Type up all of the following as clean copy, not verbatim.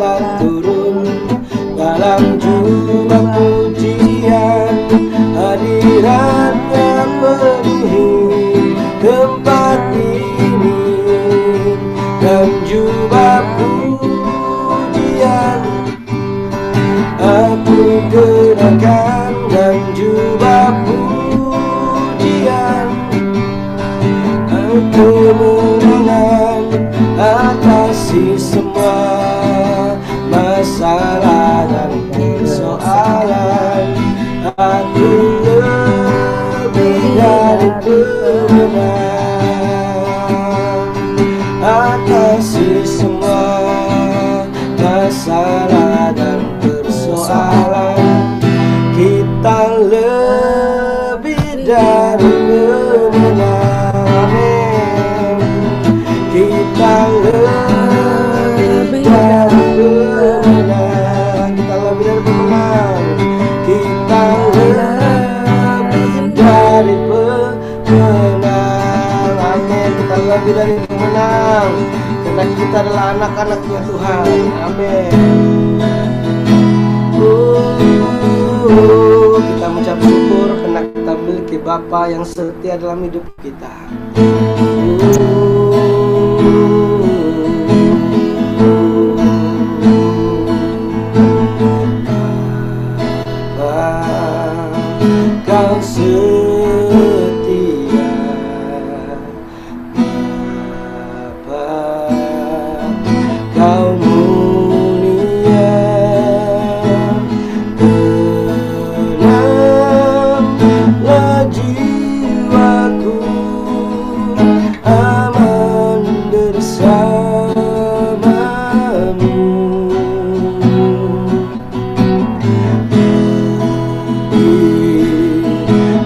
telah turun dalam jubah pujian, hadiratnya penuhi tempat ini. Dan jubah pujian aku kenakan, dan jubah pujian kemenangan atasi semua masalah dan persoalan. Aku lebih dari pemenang atasi semua masalah dan persoalan. Kita lebih dari pemenang. Amin. Kita lebih dari pemenang. Kita lebih dari pemenang. Kita lebih dari pemenang. Amin. Kita lebih dari pemenang, karena kita adalah anak-anaknya Tuhan. Amin. Kita mengucap syukur karena kita memiliki Bapa yang setia dalam hidup kita. Kau setia, Bapa, Kau mulia, tenanglah jiwaku, aman bersamamu.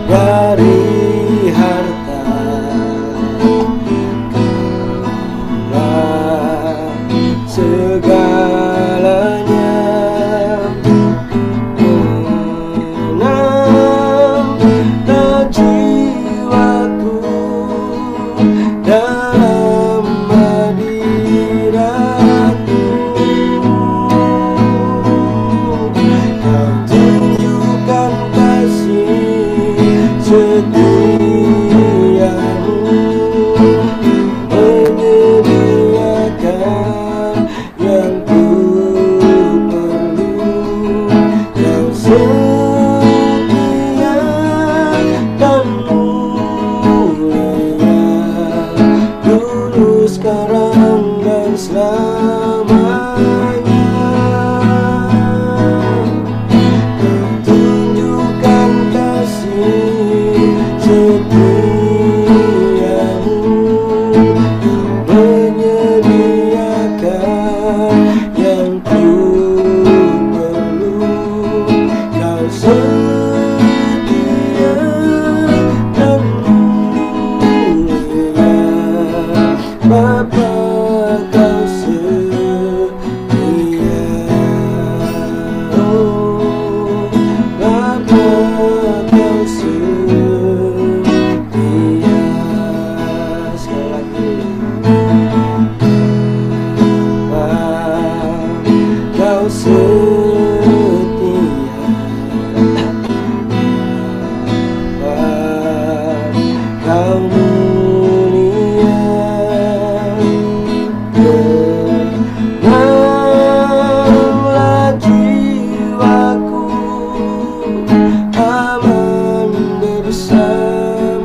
Dari harta kaulah segalanya, tenanglah jiwaku dalam hadirat-Mu. Kau tunjukkan kasih setiamu, menyediakan yang ku perlu. Kau setia dan mulia, dulu, sekarang, dan selamanya. Kau tunjukkan kasih setiamu, menyediakan yang ku perlu. Kau setia dan mulia, Bapa, Kau setia. Oh, Bapa, Kau setia. Sekali lagi, Bapa, Kau setia. Bapa, Kau mulia, tenanglah jiwaku, aman bersamamu.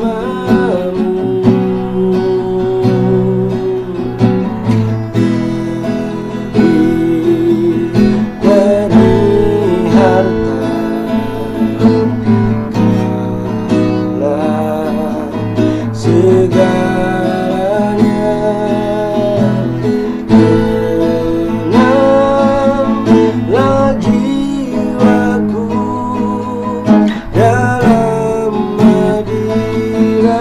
Dari harta kaulah segalanya, tenanglah jiwaku dalam hadirat-Mu.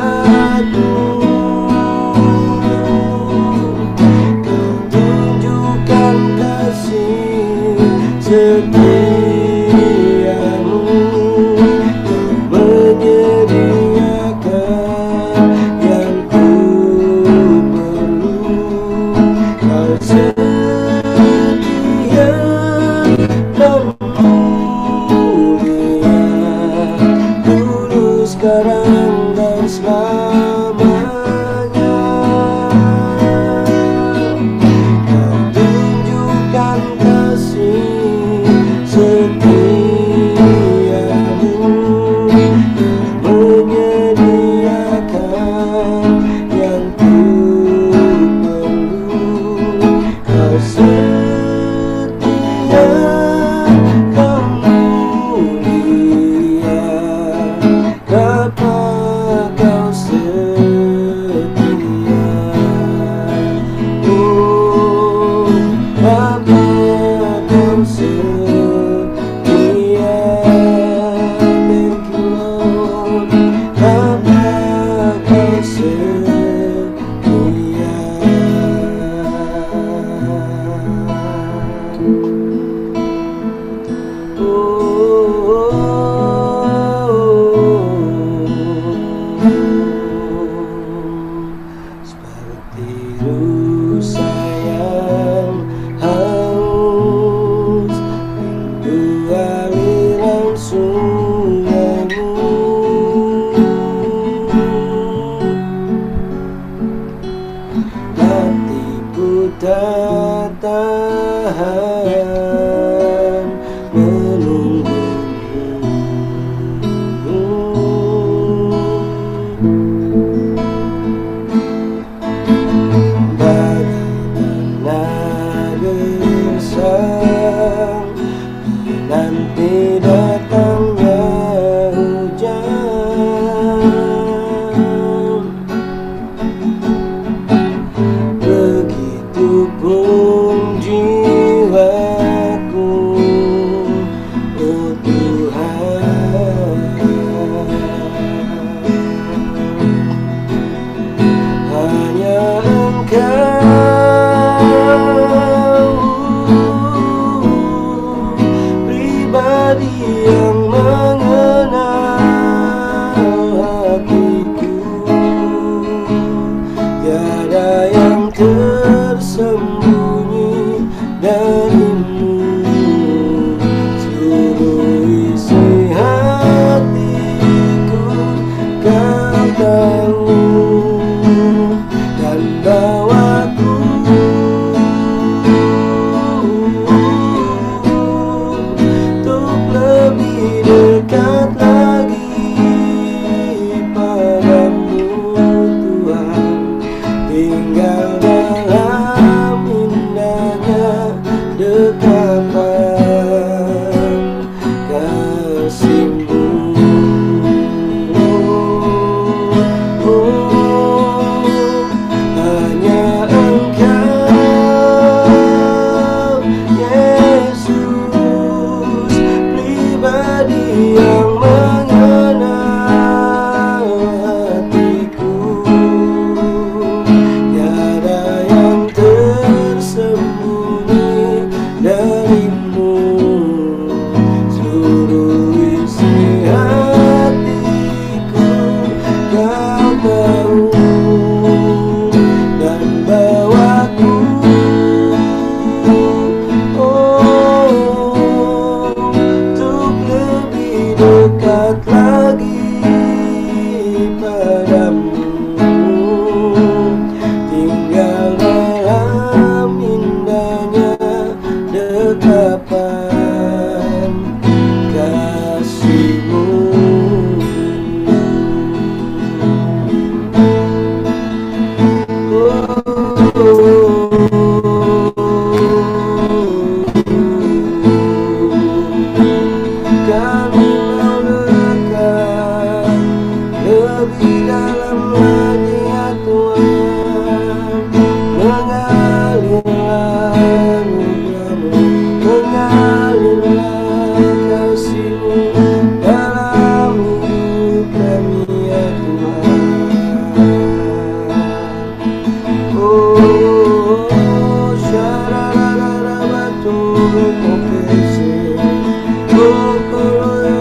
Kau tunjukkan kasih setiamu, menyediakan yang ku perlu. Kau setia Tuhan menunggumu. Gersang nanti datangnya hujan, begitupun jiwaku, oh Tuhan, hanya Engkau yang mengenal hatiku, tiada yang tersembunyi darimu. Seluruh isi hatiku Kau tahu, dan bawaku dekat lagi padamu Tuhan, tinggal dalam indahnya dekapan kasih-Mu. Oh, hanya Engkau Yesus, pribadi yang mengenal hatiku, tiada yang tersembunyi darimu. Seluruh isi hatiku Kau tahu, dan bawaku dekat lagi padamu, tinggal dalam indahnya dekapan kasih-Mu. Kami lebih dalam lagi ya Tuhan, mengalirlah anugerah-Mu, mengalirlah kasih-Mu dalam hidup kami ya Tuhan. Oh, syararara baturu kokese, mengalirlah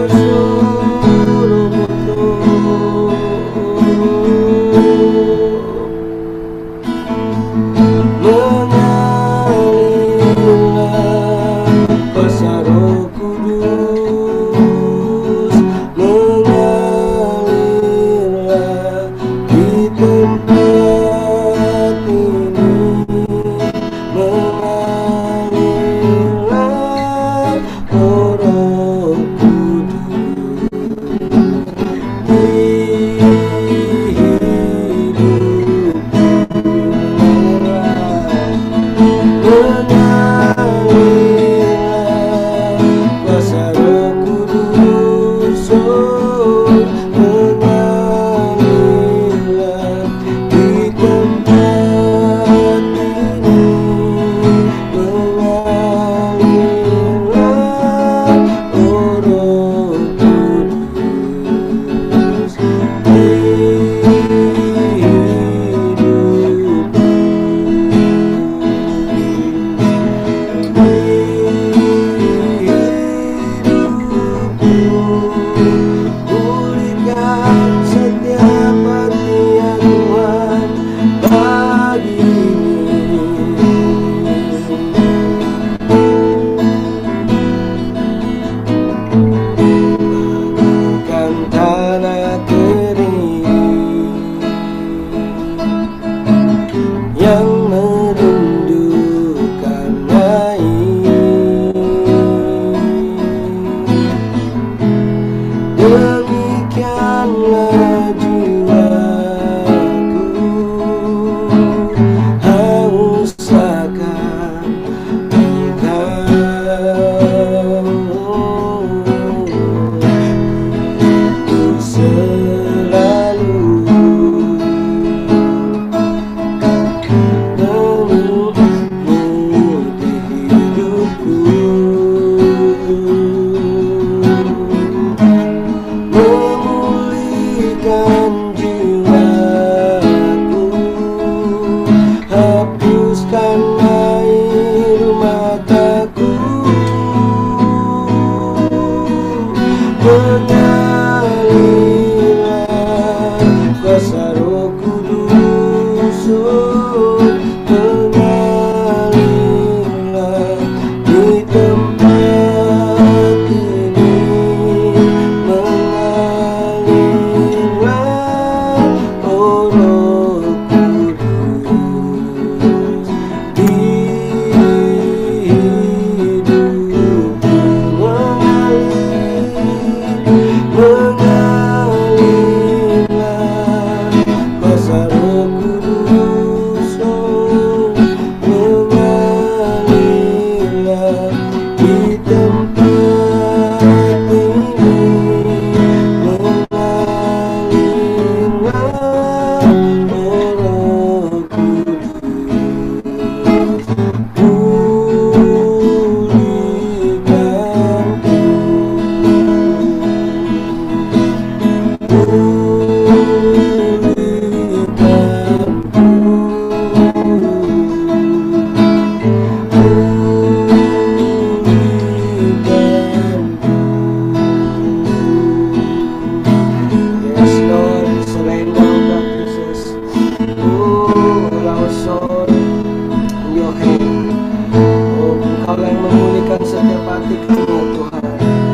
pulihkan setiap hati kami ya Tuhan.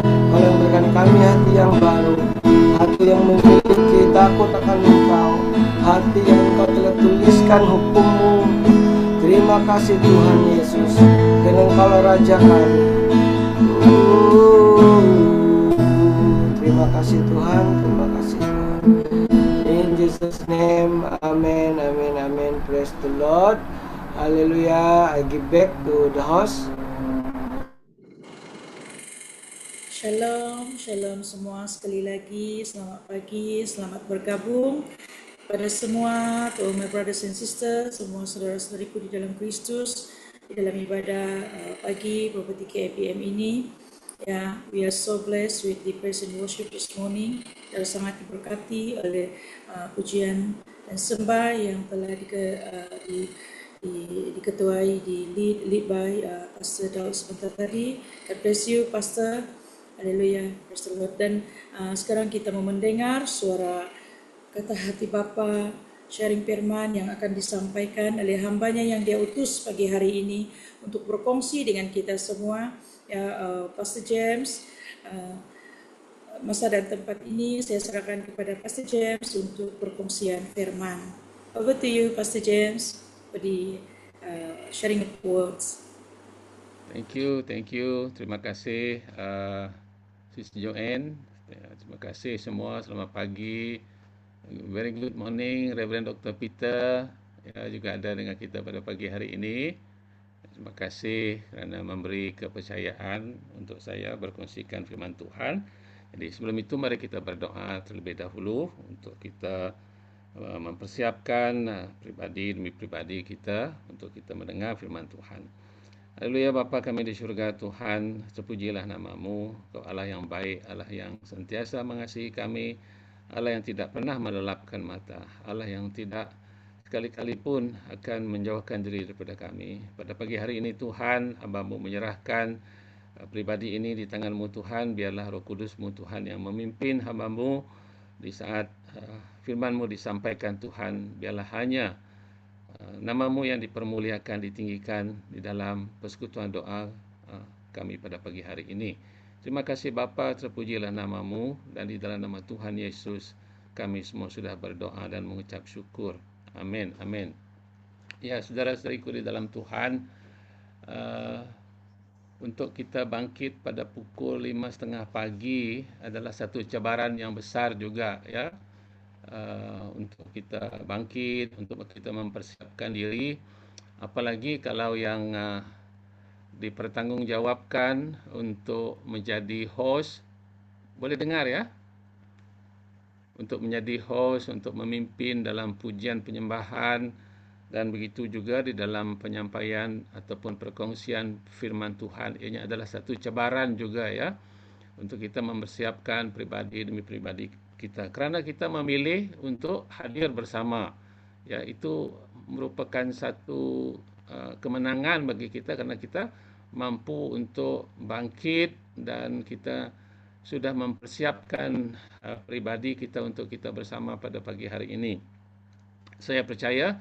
Kau yang berikan kami hati yang baru, hati yang memiliki takut akan Engkau, hati yang Engkau telah tuliskan hukum-Mu. Terima kasih Tuhan Yesus, karena Engkaulah Raja kami. Terima kasih Tuhan, terima kasih Tuhan. In Jesus name, amen, amen, amen. Praise the Lord. Hallelujah. I give back to the host. Shalom, shalom semua sekali lagi. Selamat pagi, selamat bergabung pada semua, to all my brothers and sisters, semua saudara-saudariku di dalam Kristus, di dalam ibadah pagi Property KPM ini. Ya, we are so blessed with the praise and worship this morning. Kita sangat diberkati oleh pujian dan sembah yang telah diketuai, lead by Pastor Daud sebentar tadi. God bless you, Pastor. Haleluya, praise the Lord. Dan sekarang kita mau mendengar suara kata hati Bapa, sharing firman yang akan disampaikan oleh hambanya yang Dia utus pagi hari ini untuk berkongsi dengan kita semua. Ya, Pastor James, masa dan tempat ini saya serahkan kepada Pastor James untuk perkongsian firman. Over to you, Pastor James, for the sharing of words. Thank you. Terima kasih Sister Joanne. Terima kasih semua. Selamat pagi. Very good morning, Reverend Dr. Peter. Ya, juga ada dengan kita pada pagi hari ini. Terima kasih kerana memberi kepercayaan untuk saya berkongsikan firman Tuhan. Jadi sebelum itu mari kita berdoa terlebih dahulu untuk kita mempersiapkan pribadi demi pribadi kita untuk kita mendengar firman Tuhan. Haleluya. Bapa kami di syurga, Tuhan, terpujilah nama-Mu. Kau Allah yang baik, Allah yang sentiasa mengasihi kami, Allah yang tidak pernah melelapkan mata, Allah yang tidak sekali-kali pun akan menjauhkan diri daripada kami. Pada pagi hari ini Tuhan, hamba-Mu menyerahkan pribadi ini di tangan-Mu Tuhan. Biarlah Roh Kudus-Mu Tuhan yang memimpin hamba-Mu di saat firman-Mu disampaikan Tuhan. Biarlah hanya nama-Mu yang dipermuliakan, ditinggikan di dalam persekutuan doa kami pada pagi hari ini. Terima kasih Bapa, terpujilah nama-Mu, dan di dalam nama Tuhan Yesus kami semua sudah berdoa dan mengucap syukur. Amin, amin. Ya, saudara-saudariku di dalam Tuhan, untuk kita bangkit pada pukul 5:30 pagi adalah satu cabaran yang besar juga, ya. Untuk kita bangkit, untuk kita mempersiapkan diri, apalagi kalau yang dipertanggungjawabkan untuk menjadi host. Boleh dengar ya? Untuk menjadi host, untuk memimpin dalam pujian penyembahan, dan begitu juga di dalam penyampaian ataupun perkongsian firman Tuhan. Ini adalah satu cabaran juga ya, untuk kita mempersiapkan pribadi demi pribadi kita. Kerana kita memilih untuk hadir bersama. Ya, itu merupakan satu kemenangan bagi kita kerana kita mampu untuk bangkit dan kita sudah mempersiapkan pribadi kita untuk kita bersama pada pagi hari ini. Saya percaya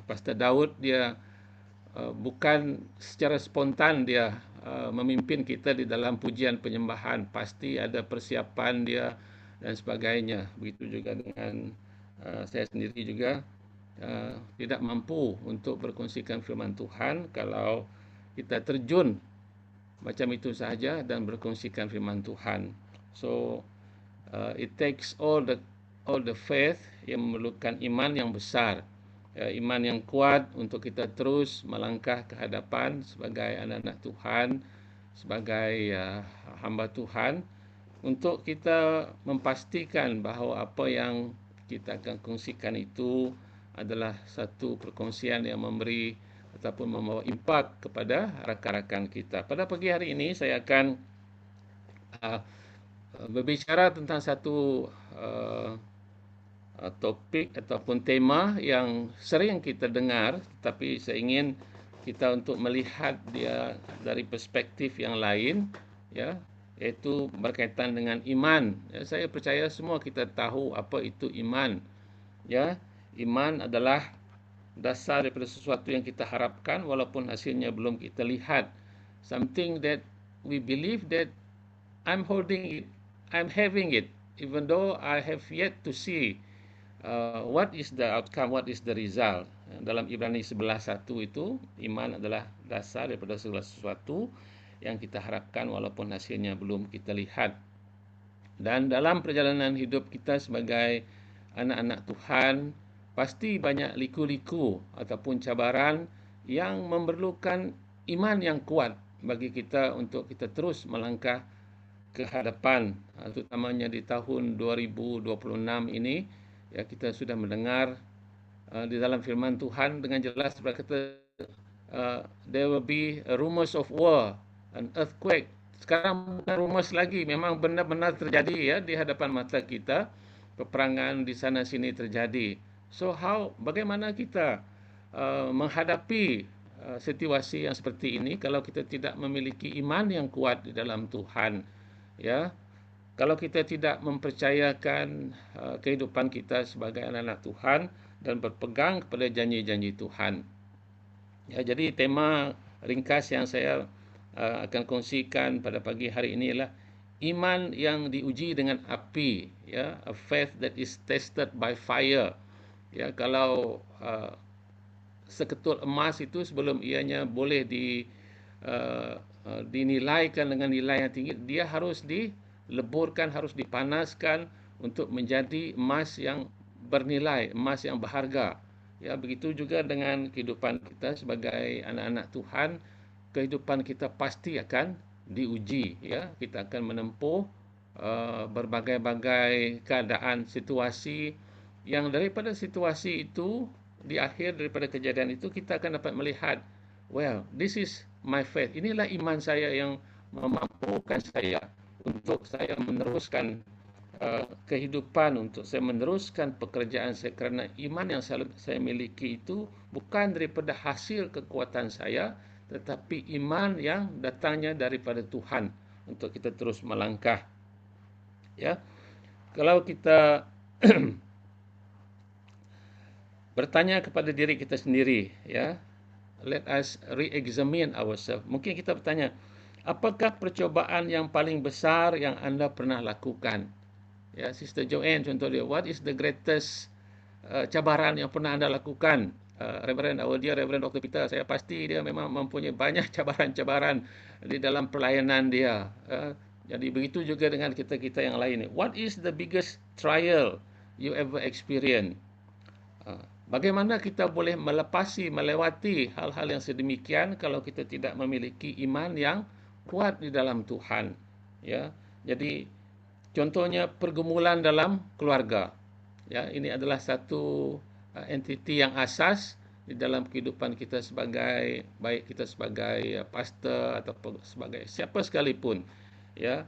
Pastor Daud dia bukan secara spontan dia memimpin kita di dalam pujian penyembahan. Pasti ada persiapan dia dan sebagainya. Begitu juga dengan saya sendiri juga tidak mampu untuk berkongsikan firman Tuhan kalau kita terjun macam itu sahaja dan berkongsikan firman Tuhan. So it takes all the faith yang memerlukan iman yang besar, iman yang kuat untuk kita terus melangkah ke hadapan sebagai anak-anak Tuhan, sebagai hamba Tuhan, untuk kita memastikan bahawa apa yang kita akan kongsikan itu adalah satu perkongsian yang memberi ataupun membawa impak kepada rakan-rakan kita. Pada pagi hari ini saya akan berbicara tentang satu topik ataupun tema yang sering kita dengar, tapi saya ingin kita untuk melihat dia dari perspektif yang lain, ya, iaitu berkaitan dengan iman. Ya, saya percaya semua kita tahu apa itu iman. Ya, iman adalah dasar daripada sesuatu yang kita harapkan walaupun hasilnya belum kita lihat. Something that we believe that I'm holding it, I'm having it, even though I have yet to see what is the outcome, what is the result. Dalam Ibrani 11:1 itu, iman adalah dasar daripada segala sesuatu yang kita harapkan walaupun hasilnya belum kita lihat. Dan dalam perjalanan hidup kita sebagai anak-anak Tuhan, pasti banyak liku-liku ataupun cabaran yang memerlukan iman yang kuat bagi kita untuk kita terus melangkah ke hadapan, terutamanya di tahun 2026 ini. Ya, kita sudah mendengar di dalam firman Tuhan dengan jelas berkata there will be rumors of war, an earthquake. Sekarang bukan rumors lagi, memang benar-benar terjadi ya di hadapan mata kita. Peperangan di sana sini terjadi. So bagaimana kita menghadapi situasi yang seperti ini kalau kita tidak memiliki iman yang kuat di dalam Tuhan, ya? Kalau kita tidak mempercayakan kehidupan kita sebagai anak-anak Tuhan dan berpegang kepada janji-janji Tuhan. Ya, jadi tema ringkas yang saya akan kongsikan pada pagi hari ini adalah iman yang diuji dengan api, ya, a faith that is tested by fire. Ya, kalau seketul emas itu sebelum ianya boleh dinilaikan dengan nilai yang tinggi, dia harus dileburkan, harus dipanaskan untuk menjadi emas yang bernilai, emas yang berharga. Ya, begitu juga dengan kehidupan kita sebagai anak-anak Tuhan, kehidupan kita pasti akan diuji, ya. Kita akan menempuh berbagai-bagai keadaan, situasi yang daripada situasi itu, di akhir daripada kejadian itu kita akan dapat melihat, well, this is my faith. Inilah iman saya yang memampukan saya untuk saya meneruskan kehidupan, untuk saya meneruskan pekerjaan saya, kerana iman yang saya miliki itu bukan daripada hasil kekuatan saya, tetapi iman yang datangnya daripada Tuhan untuk kita terus melangkah. Ya, kalau kita bertanya kepada diri kita sendiri, ya, let us re-examine ourselves. Mungkin kita bertanya, apakah percobaan yang paling besar yang anda pernah lakukan? Ya, Sister Joanne contoh dia, what is the greatest cabaran yang pernah anda lakukan? Reverend Dr. Peter, saya pasti dia memang mempunyai banyak cabaran-cabaran di dalam pelayanan dia. Jadi begitu juga dengan kita-kita yang lain. What is the biggest trial you ever experience? Bagaimana kita boleh melewati hal-hal yang sedemikian kalau kita tidak memiliki iman yang kuat di dalam Tuhan, ya. Jadi contohnya pergumulan dalam keluarga. Ya, ini adalah satu entiti yang asas di dalam kehidupan kita sebagai, baik kita sebagai pastor atau sebagai siapa sekalipun, ya.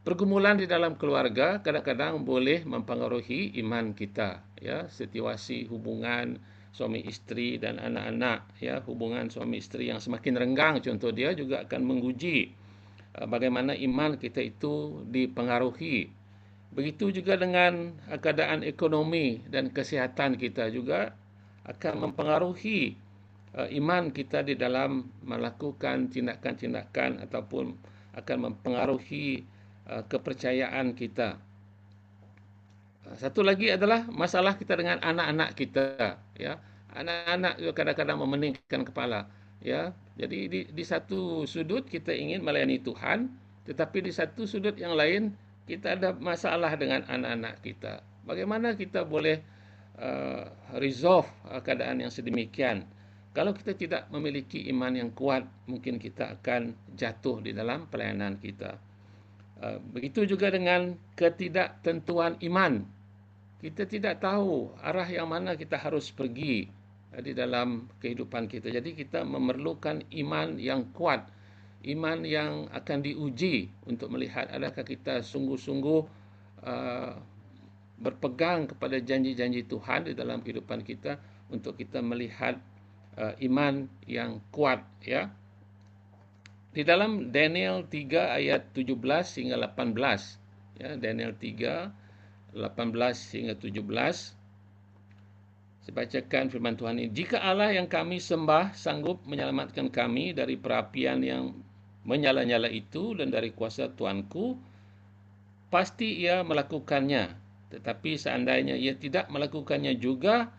Pergumulan di dalam keluarga kadang-kadang boleh mempengaruhi iman kita, ya. Situasi hubungan suami isteri dan anak-anak, ya, hubungan suami isteri yang semakin renggang contoh dia juga akan menguji bagaimana iman kita itu dipengaruhi. Begitu juga dengan keadaan ekonomi dan kesihatan kita juga akan mempengaruhi iman kita di dalam melakukan tindakan-tindakan ataupun akan mempengaruhi kepercayaan kita. Satu lagi adalah masalah kita dengan anak-anak kita, ya. Anak-anak kadang-kadang memeningkan kepala, ya. Jadi di satu sudut kita ingin melayani Tuhan, tetapi di satu sudut yang lain kita ada masalah dengan anak-anak kita. Bagaimana kita boleh resolve keadaan yang sedemikian? Kalau kita tidak memiliki iman yang kuat, mungkin kita akan jatuh di dalam pelayanan kita. Begitu juga dengan ketidaktentuan iman. Kita tidak tahu arah yang mana kita harus pergi di dalam kehidupan kita. Jadi kita memerlukan iman yang kuat, iman yang akan diuji untuk melihat adakah kita sungguh-sungguh berpegang kepada janji-janji Tuhan di dalam kehidupan kita untuk kita melihat iman yang kuat, ya. Di dalam Daniel 3 ayat 17 hingga 18, ya, Daniel 3 18 hingga 17, Saya bacakan firman Tuhan ini. Jika Allah yang kami sembah sanggup menyelamatkan kami dari perapian yang menyala-nyala itu dan dari kuasa Tuanku, pasti ia melakukannya. Tetapi seandainya ia tidak melakukannya juga,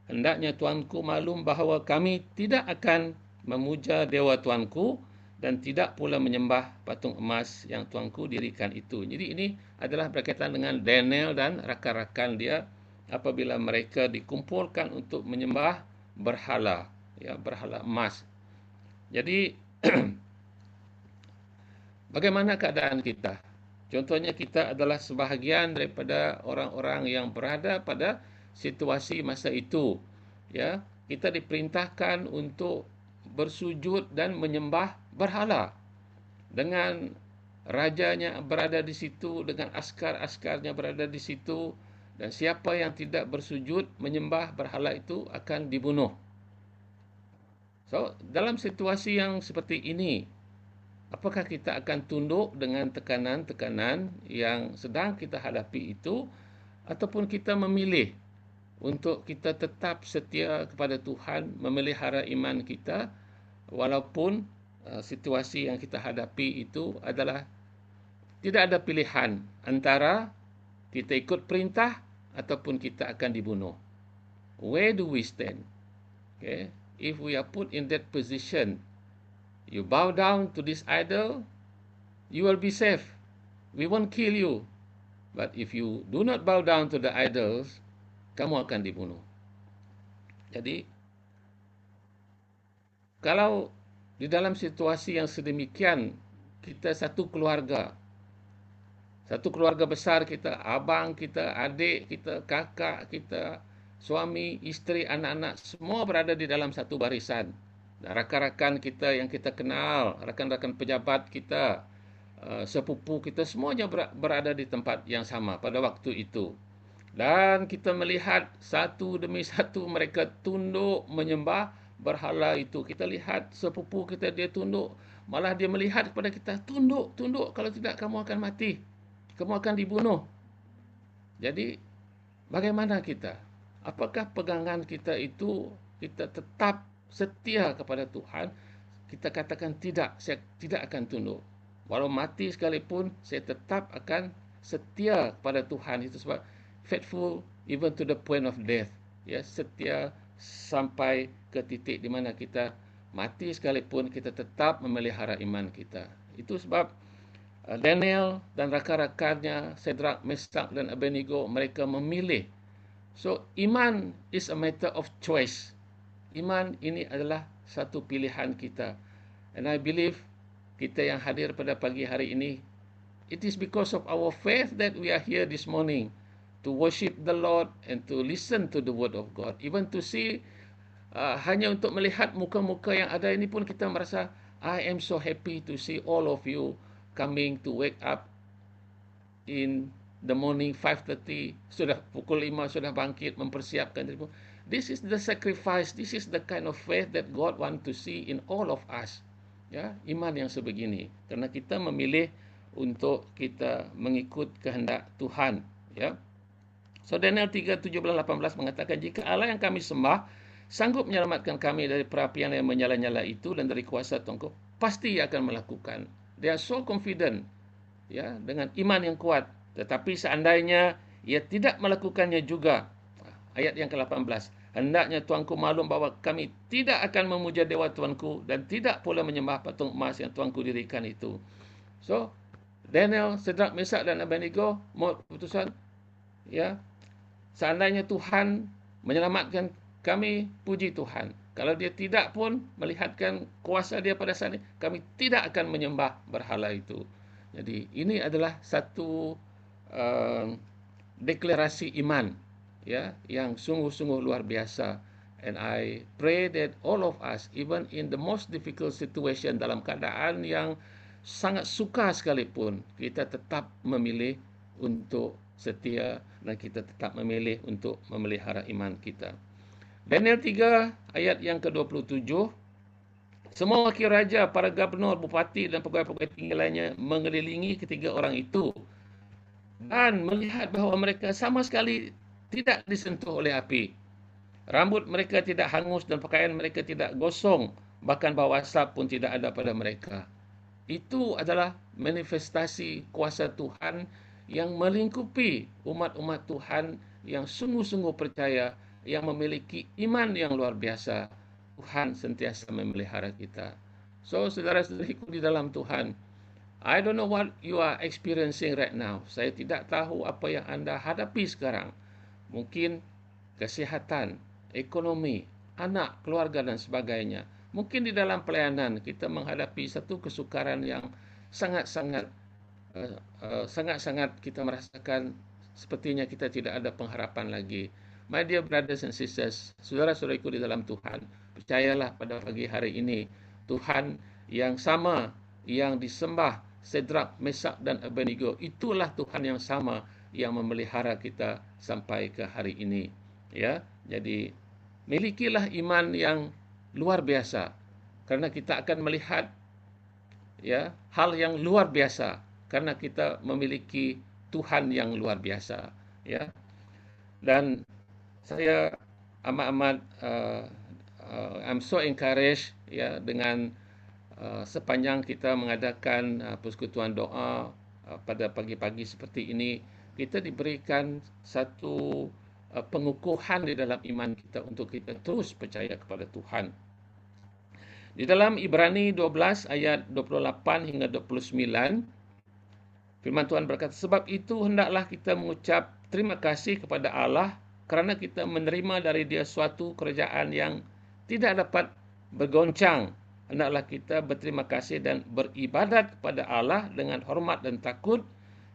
hendaknya Tuanku maklum bahawa kami tidak akan memuja dewa Tuanku dan tidak pula menyembah patung emas yang Tuanku dirikan itu. Jadi ini adalah berkaitan dengan Daniel dan rakan-rakan dia apabila mereka dikumpulkan untuk menyembah berhala, ya, berhala emas. Jadi bagaimana keadaan kita? Contohnya kita adalah sebahagian daripada orang-orang yang berada pada situasi masa itu. Ya, kita diperintahkan untuk bersujud dan menyembah berhala. Dengan rajanya berada di situ, dengan askar-askarnya berada di situ, dan siapa yang tidak bersujud menyembah berhala itu akan dibunuh. So, dalam situasi yang seperti ini, apakah kita akan tunduk dengan tekanan-tekanan yang sedang kita hadapi itu, ataupun kita memilih untuk kita tetap setia kepada Tuhan, memelihara iman kita, walaupun situasi yang kita hadapi itu adalah tidak ada pilihan antara kita ikut perintah ataupun kita akan dibunuh. Where do we stand? Okay? If we are put in that position, you bow down to this idol, you will be safe. We won't kill you. But if you do not bow down to the idols, kamu akan dibunuh. Jadi, kalau di dalam situasi yang sedemikian, kita satu keluarga besar, kita abang, kita adik, kita kakak, kita suami, isteri, anak-anak, semua berada di dalam satu barisan. Dan rakan-rakan kita yang kita kenal, rakan-rakan pejabat kita, sepupu kita, semuanya berada di tempat yang sama pada waktu itu. Dan kita melihat satu demi satu mereka tunduk menyembah berhala itu. Kita lihat sepupu kita, dia tunduk. Malah dia melihat kepada kita, tunduk, kalau tidak kamu akan mati. Kamu akan dibunuh. Jadi, bagaimana kita? Apakah pegangan kita itu, kita tetap setia kepada Tuhan? Kita katakan tidak, saya tidak akan tunduk. Walau mati sekalipun, saya tetap akan setia kepada Tuhan. Itu sebab faithful even to the point of death. Ya, setia sampai ke titik di mana kita mati sekalipun, kita tetap memelihara iman kita. Itu sebab Daniel dan rakan-rakannya, Shadrach, Meshach dan Abednego, mereka memilih. So, iman is a matter of choice. Iman ini adalah satu pilihan kita. And I believe kita yang hadir pada pagi hari ini, it is because of our faith that we are here this morning to worship the Lord and to listen to the word of God. Even to see, hanya untuk melihat muka-muka yang ada ini pun kita merasa, I am so happy to see all of you coming to wake up in the morning 5:30, sudah pukul 5 sudah bangkit mempersiapkan diri. This is the sacrifice, this is the kind of faith that God want to see in all of us. Ya, iman yang sebegini, karena kita memilih untuk kita mengikut kehendak Tuhan, ya. So Daniel 3:17-18 mengatakan, jika Allah yang kami sembah sanggup menyelamatkan kami dari perapian yang menyala-nyala itu dan dari kuasa Tuanku, pasti ia akan melakukan. They are so confident, ya, dengan iman yang kuat. Tetapi seandainya ia tidak melakukannya juga, ayat yang ke-18, hendaknya Tuanku maklum bahawa kami tidak akan memuja dewa Tuanku dan tidak pula menyembah patung emas yang Tuanku dirikan itu. So, Daniel, Shadrach, Meshach dan Abednego mohon keputusan, ya, seandainya Tuhan menyelamatkan kami, puji Tuhan. Kalau dia tidak pun melihatkan kuasa dia pada saat ini, kami tidak akan menyembah berhala itu. Jadi ini adalah satu deklarasi iman, ya, yang sungguh-sungguh luar biasa. And I pray that all of us, even in the most difficult situation, dalam keadaan yang sangat sukar sekalipun, kita tetap memilih untuk setia dan kita tetap memilih untuk memelihara iman kita. Daniel 3 ayat yang ke-27, semua wakil raja, para gubernur, bupati dan pegawai-pegawai tinggi lainnya mengelilingi ketiga orang itu dan melihat bahawa mereka sama sekali tidak disentuh oleh api. Rambut mereka tidak hangus dan pakaian mereka tidak gosong. Bahkan bau asap pun tidak ada pada mereka. Itu adalah manifestasi kuasa Tuhan yang melingkupi umat-umat Tuhan yang sungguh-sungguh percaya, yang memiliki iman yang luar biasa. Tuhan sentiasa memelihara kita. So, saudara-saudariku di dalam Tuhan, I don't know what you are experiencing right now. Saya tidak tahu apa yang anda hadapi sekarang. Mungkin kesihatan, ekonomi, anak, keluarga dan sebagainya. Mungkin di dalam pelayanan kita menghadapi satu kesukaran yang sangat-sangat kita merasakan sepertinya kita tidak ada pengharapan lagi. My dear brothers and sisters, saudara-saudariku di dalam Tuhan, percayalah pada pagi hari ini, Tuhan yang sama yang disembah Sedrak, Mesak dan Abednego, itulah Tuhan yang sama yang memelihara kita sampai ke hari ini. Ya, jadi milikilah iman yang luar biasa, karena kita akan melihat ya hal yang luar biasa, karena kita memiliki Tuhan yang luar biasa. Ya, dan saya amat-amat I'm so encouraged ya dengan sepanjang kita mengadakan persekutuan doa pada pagi-pagi seperti ini, kita diberikan satu pengukuhan di dalam iman kita untuk kita terus percaya kepada Tuhan. Di dalam Ibrani 12 ayat 28 hingga 29, firman Tuhan berkata, sebab itu hendaklah kita mengucap terima kasih kepada Allah kerana kita menerima dari Dia suatu kerajaan yang tidak dapat bergoncang. Hendaklah kita berterima kasih dan beribadat kepada Allah dengan hormat dan takut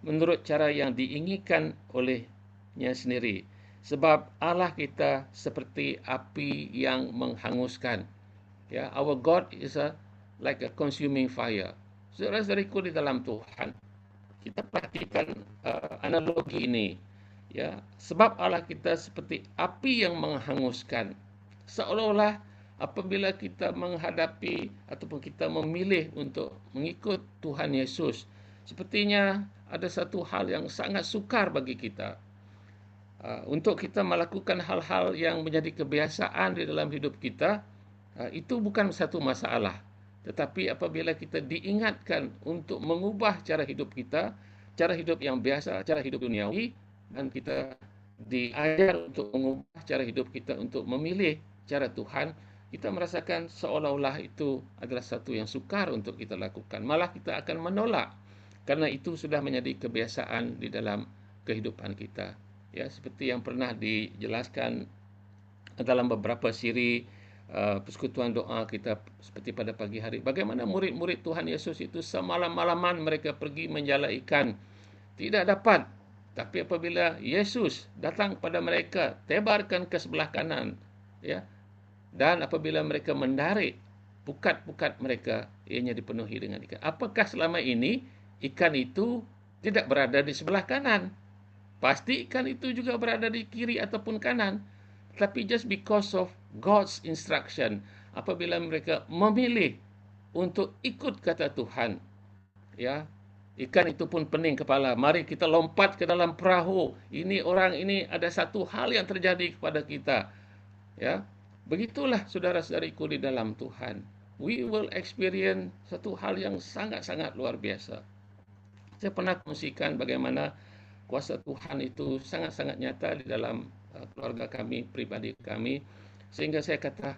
menurut cara yang diinginkan olehnya sendiri. Sebab Allah kita seperti api yang menghanguskan. Ya, our God is like a consuming fire. Saudara-saudariku di dalam Tuhan, kita perhatikan analogi ini. Ya, sebab Allah kita seperti api yang menghanguskan. Seolah-olah apabila kita menghadapi ataupun kita memilih untuk mengikut Tuhan Yesus, sepertinya ada satu hal yang sangat sukar bagi kita. Untuk kita melakukan hal-hal yang menjadi kebiasaan di dalam hidup kita, itu bukan satu masalah. Tetapi apabila kita diingatkan untuk mengubah cara hidup kita, cara hidup yang biasa, cara hidup duniawi, dan kita diajar untuk mengubah cara hidup kita untuk memilih cara Tuhan, kita merasakan seolah-olah itu adalah satu yang sukar untuk kita lakukan. Malah kita akan menolak, karena itu sudah menjadi kebiasaan di dalam kehidupan kita. Ya, seperti yang pernah dijelaskan dalam beberapa siri persekutuan doa kita seperti pada pagi hari. Bagaimana murid-murid Tuhan Yesus itu semalam-malaman mereka pergi menjala ikan, tidak dapat. Tapi apabila Yesus datang kepada mereka, tebarkan ke sebelah kanan, ya, dan apabila mereka mendarik, pukat-pukat mereka ianya dipenuhi dengan ikan. Apakah selama ini ikan itu tidak berada di sebelah kanan? Pasti ikan itu juga berada di kiri ataupun kanan. Tapi just because of God's instruction, apabila mereka memilih untuk ikut kata Tuhan, ya, ikan itu pun pening kepala. Mari kita lompat ke dalam perahu. Ini orang ini ada satu hal yang terjadi kepada kita. Ya, begitulah saudara-saudariku di dalam Tuhan. We will experience satu hal yang sangat-sangat luar biasa. Saya pernah kongsikan bagaimana kuasa Tuhan itu sangat-sangat nyata di dalam keluarga kami, pribadi kami, sehingga saya kata,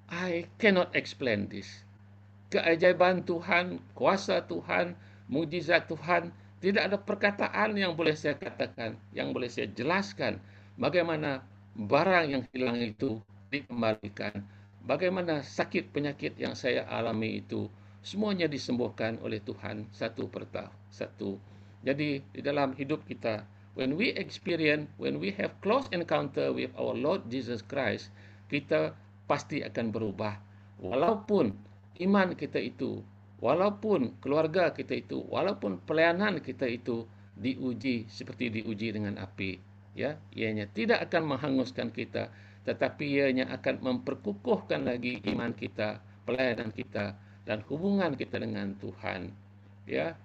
I cannot explain this. Keajaiban Tuhan, kuasa Tuhan, mujizat Tuhan, tidak ada perkataan yang boleh saya katakan, yang boleh saya jelaskan bagaimana barang yang hilang itu dikembalikan, bagaimana sakit penyakit yang saya alami itu semuanya disembuhkan oleh Tuhan satu persatu. Jadi di dalam hidup kita, when we have close encounter with our Lord Jesus Christ, kita pasti akan berubah. Walaupun iman kita itu, walaupun keluarga kita itu, walaupun pelayanan kita itu diuji seperti diuji dengan api, ya, ianya tidak akan menghanguskan kita, tetapi ianya akan memperkukuhkan lagi iman kita, pelayanan kita, dan hubungan kita dengan Tuhan. Ya,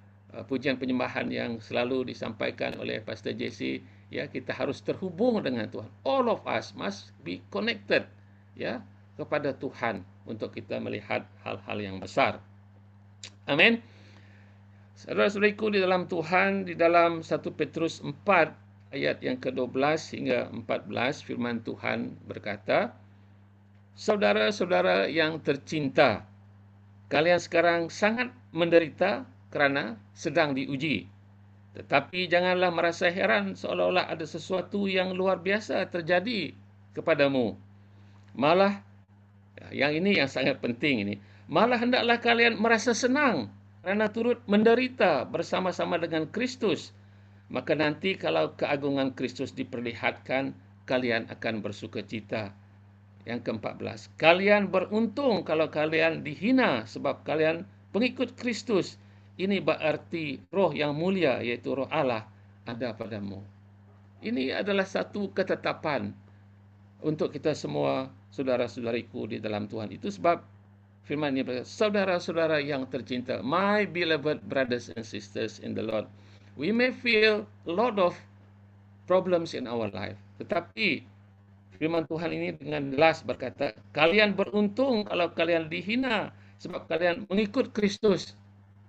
pujian penyembahan yang selalu disampaikan oleh Pastor Jesse Ya, kita harus terhubung dengan Tuhan. All of us must be connected, ya, kepada Tuhan untuk kita melihat hal-hal yang besar. Amin. Saudara-saudariku di dalam Tuhan, di dalam 1 Petrus 4 ayat yang ke-12 hingga 14, firman Tuhan berkata, saudara-saudara yang tercinta, kalian sekarang sangat menderita kerana sedang diuji. Tetapi janganlah merasa heran seolah-olah ada sesuatu yang luar biasa terjadi kepadamu. Malah, yang ini yang sangat penting ini, malah hendaklah kalian merasa senang kerana turut menderita bersama-sama dengan Kristus. Maka nanti kalau keagungan Kristus diperlihatkan, kalian akan bersukacita. Yang ke-14, kalian beruntung kalau kalian dihina sebab kalian pengikut Kristus. Ini berarti roh yang mulia, yaitu roh Allah, ada padamu. Ini adalah satu ketetapan untuk kita semua, saudara-saudariku di dalam Tuhan. Itu sebab firman ini berkata, saudara-saudara yang tercinta, my beloved brothers and sisters in the Lord, we may feel a lot of problems in our life. Tetapi firman Tuhan ini dengan jelas berkata, kalian beruntung kalau kalian dihina sebab kalian mengikut Kristus.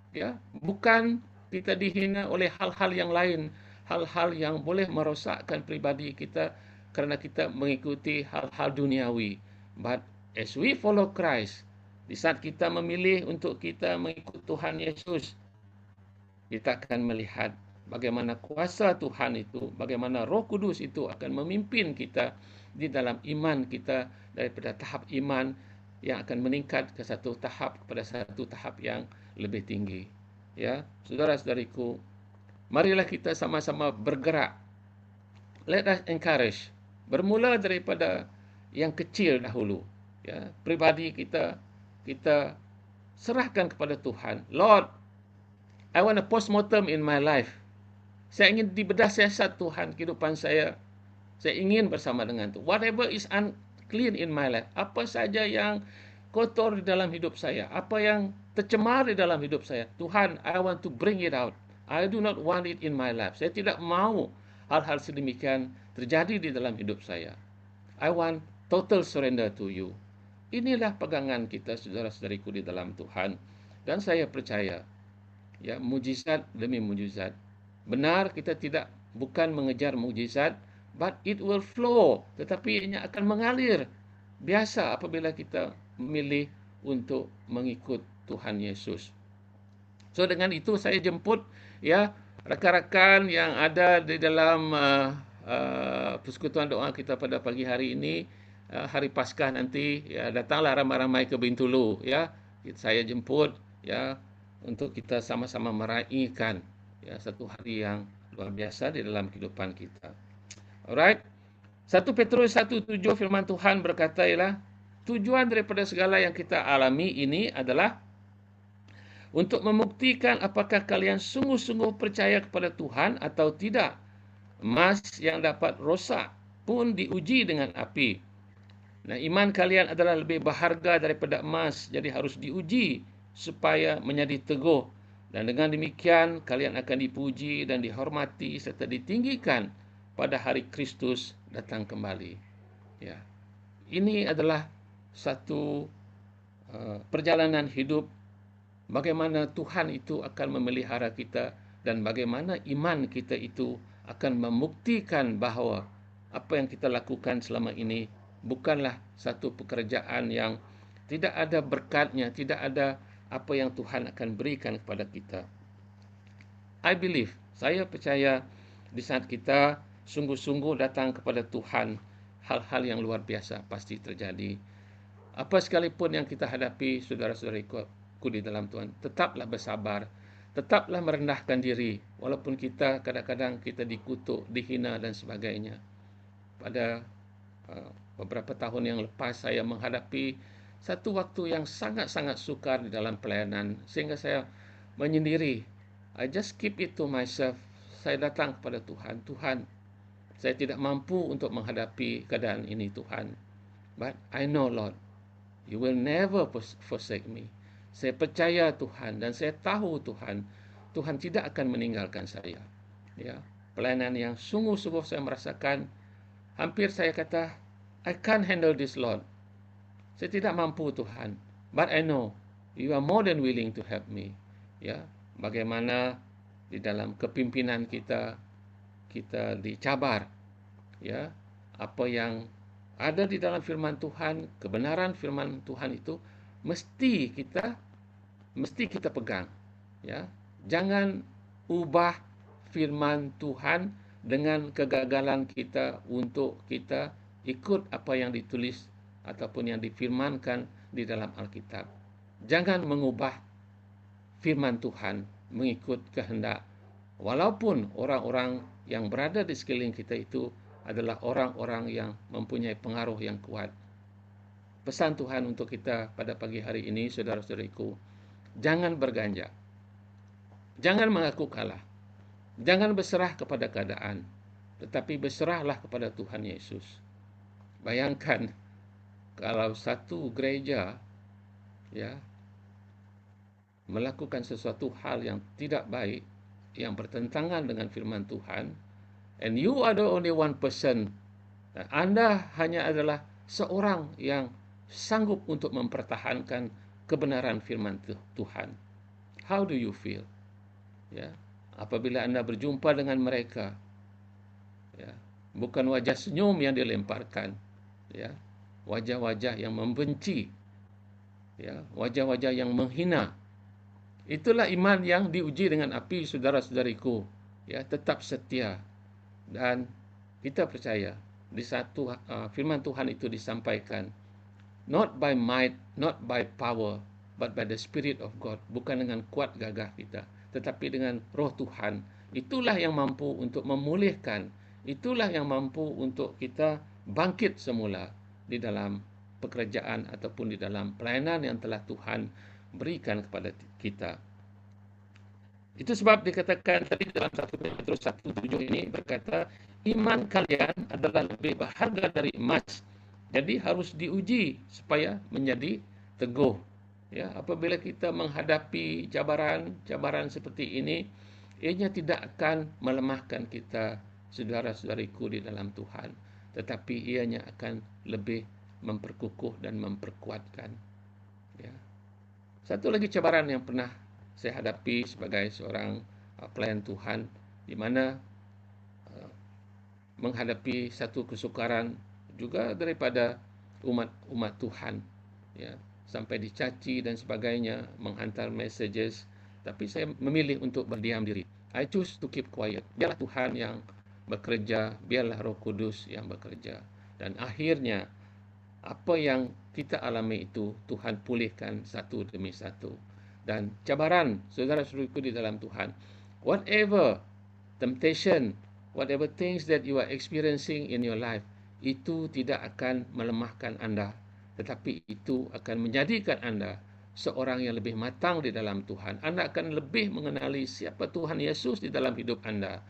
Ya, bukan kita dihina oleh hal-hal yang lain, hal-hal yang boleh merosakkan pribadi kita kerana kita mengikuti hal-hal duniawi. But as we follow Christ, di saat kita memilih untuk kita mengikut Tuhan Yesus, kita akan melihat bagaimana kuasa Tuhan itu, bagaimana Roh Kudus itu akan memimpin kita di dalam iman kita daripada tahap iman yang akan meningkat ke satu tahap kepada satu tahap yang lebih tinggi. Ya, saudara-saudariku, marilah kita sama-sama bergerak. Let us encourage. Bermula daripada yang kecil dahulu. Ya, pribadi kita serahkan kepada Tuhan. Lord, I want a postmortem in my life. Saya ingin dibedah siasat Tuhan kehidupan saya. Saya ingin bersama dengan Tuhan. Whatever is unclean in my life. Apa saja yang kotor di dalam hidup saya. Apa yang tercemar di dalam hidup saya. Tuhan, I want to bring it out. I do not want it in my life. Saya tidak mau hal-hal sedemikian terjadi di dalam hidup saya. I want total surrender to you. Inilah pegangan kita, saudara-saudariku di dalam Tuhan. Dan saya percaya, ya, mujizat demi mujizat. Benar, kita bukan mengejar mujizat, but it will flow. Tetapi ianya akan mengalir. Biasa apabila kita memilih untuk mengikut Tuhan Yesus. So dengan itu saya jemput, ya, rakan-rakan yang ada di dalam persekutuan doa kita pada pagi hari ini, hari Paskah nanti, ya, datanglah ramai-ramai ke Bintulu, ya. Saya jemput, ya, untuk kita sama-sama meraihkan, ya, satu hari yang luar biasa di dalam kehidupan kita. Alright. 1 Petrus 1:7 firman Tuhan berkata, ialah tujuan daripada segala yang kita alami ini adalah untuk membuktikan apakah kalian sungguh-sungguh percaya kepada Tuhan atau tidak. Emas yang dapat rosak pun diuji dengan api. Nah, iman kalian adalah lebih berharga daripada emas, jadi harus diuji supaya menjadi teguh. Dan dengan demikian, kalian akan dipuji dan dihormati serta ditinggikan pada hari Kristus datang kembali. Ya. Ini adalah satu perjalanan hidup, bagaimana Tuhan itu akan memelihara kita dan bagaimana iman kita itu akan membuktikan bahawa apa yang kita lakukan selama ini bukanlah satu pekerjaan yang tidak ada berkatnya, tidak ada apa yang Tuhan akan berikan kepada kita. I believe, saya percaya di saat kita sungguh-sungguh datang kepada Tuhan, hal-hal yang luar biasa pasti terjadi. Apa sekalipun yang kita hadapi, saudara-saudariku di dalam Tuhan, tetaplah bersabar, tetaplah merendahkan diri, walaupun kita kadang-kadang kita dikutuk, dihina dan sebagainya. Pada beberapa tahun yang lepas, saya menghadapi satu waktu yang sangat-sangat sukar di dalam pelayanan, sehingga saya menyendiri. I just keep it to myself. Saya datang kepada Tuhan. Tuhan, saya tidak mampu untuk menghadapi keadaan ini, Tuhan. But I know, Lord, you will never forsake me. Saya percaya Tuhan dan saya tahu Tuhan tidak akan meninggalkan saya. Ya, pelayanan yang sungguh-sungguh saya merasakan, hampir saya kata, I can't handle this, Lord. Saya tidak mampu, Tuhan. But I know you are more than willing to help me. Ya, bagaimana di dalam kepimpinan kita dicabar, ya, apa yang ada di dalam firman Tuhan, kebenaran firman Tuhan itu mesti kita pegang, ya. Jangan ubah firman Tuhan dengan kegagalan kita untuk kita ikut apa yang ditulis ataupun yang difirmankan di dalam Alkitab. Jangan mengubah firman Tuhan mengikut kehendak, walaupun orang-orang yang berada di sekeliling kita itu adalah orang-orang yang mempunyai pengaruh yang kuat. Pesan Tuhan untuk kita pada pagi hari ini, saudara-saudariku, jangan berganjak, jangan mengaku kalah, jangan berserah kepada keadaan, tetapi berserahlah kepada Tuhan Yesus. Bayangkan kalau satu gereja, ya, melakukan sesuatu hal yang tidak baik, yang bertentangan dengan firman Tuhan, and you are the only one person, dan Anda hanya adalah seorang yang sanggup untuk mempertahankan kebenaran firman Tuhan. How do you feel? Ya, apabila Anda berjumpa dengan mereka, ya, bukan wajah senyum yang dilemparkan, ya, wajah-wajah yang membenci, ya, wajah-wajah yang menghina. Itulah iman yang diuji dengan api, saudara-saudariku. Ya, tetap setia. Dan kita percaya di satu firman Tuhan itu disampaikan, not by might, not by power, but by the Spirit of God. Bukan dengan kuat gagah kita, tetapi dengan roh Tuhan. Itulah yang mampu untuk memulihkan. Itulah yang mampu untuk kita bangkit semula di dalam pekerjaan ataupun di dalam pelayanan yang telah Tuhan berikan kepada kita. Itu sebab dikatakan tadi dalam 1 Petrus 1:7 ini berkata, iman kalian adalah lebih berharga dari emas. Jadi harus diuji supaya menjadi teguh. Ya, apabila kita menghadapi cabaran seperti ini, ianya tidak akan melemahkan kita, saudara-saudariku di dalam Tuhan, tetapi ianya akan lebih memperkukuh dan memperkuatkan. Ya. Satu lagi cabaran yang pernah saya hadapi sebagai seorang pelayan Tuhan, di mana menghadapi satu kesukaran juga daripada umat Tuhan, ya, sampai dicaci dan sebagainya, menghantar messages, tapi saya memilih untuk berdiam diri. I choose to keep quiet. Biarlah Tuhan yang bekerja, biarlah Roh Kudus yang bekerja, dan akhirnya apa yang kita alami itu Tuhan pulihkan satu demi satu. Dan cabaran, saudara-saudariku di dalam Tuhan, whatever temptation, whatever things that you are experiencing in your life, itu tidak akan melemahkan Anda, tetapi itu akan menjadikan Anda seorang yang lebih matang di dalam Tuhan. Anda akan lebih mengenali siapa Tuhan Yesus di dalam hidup Anda,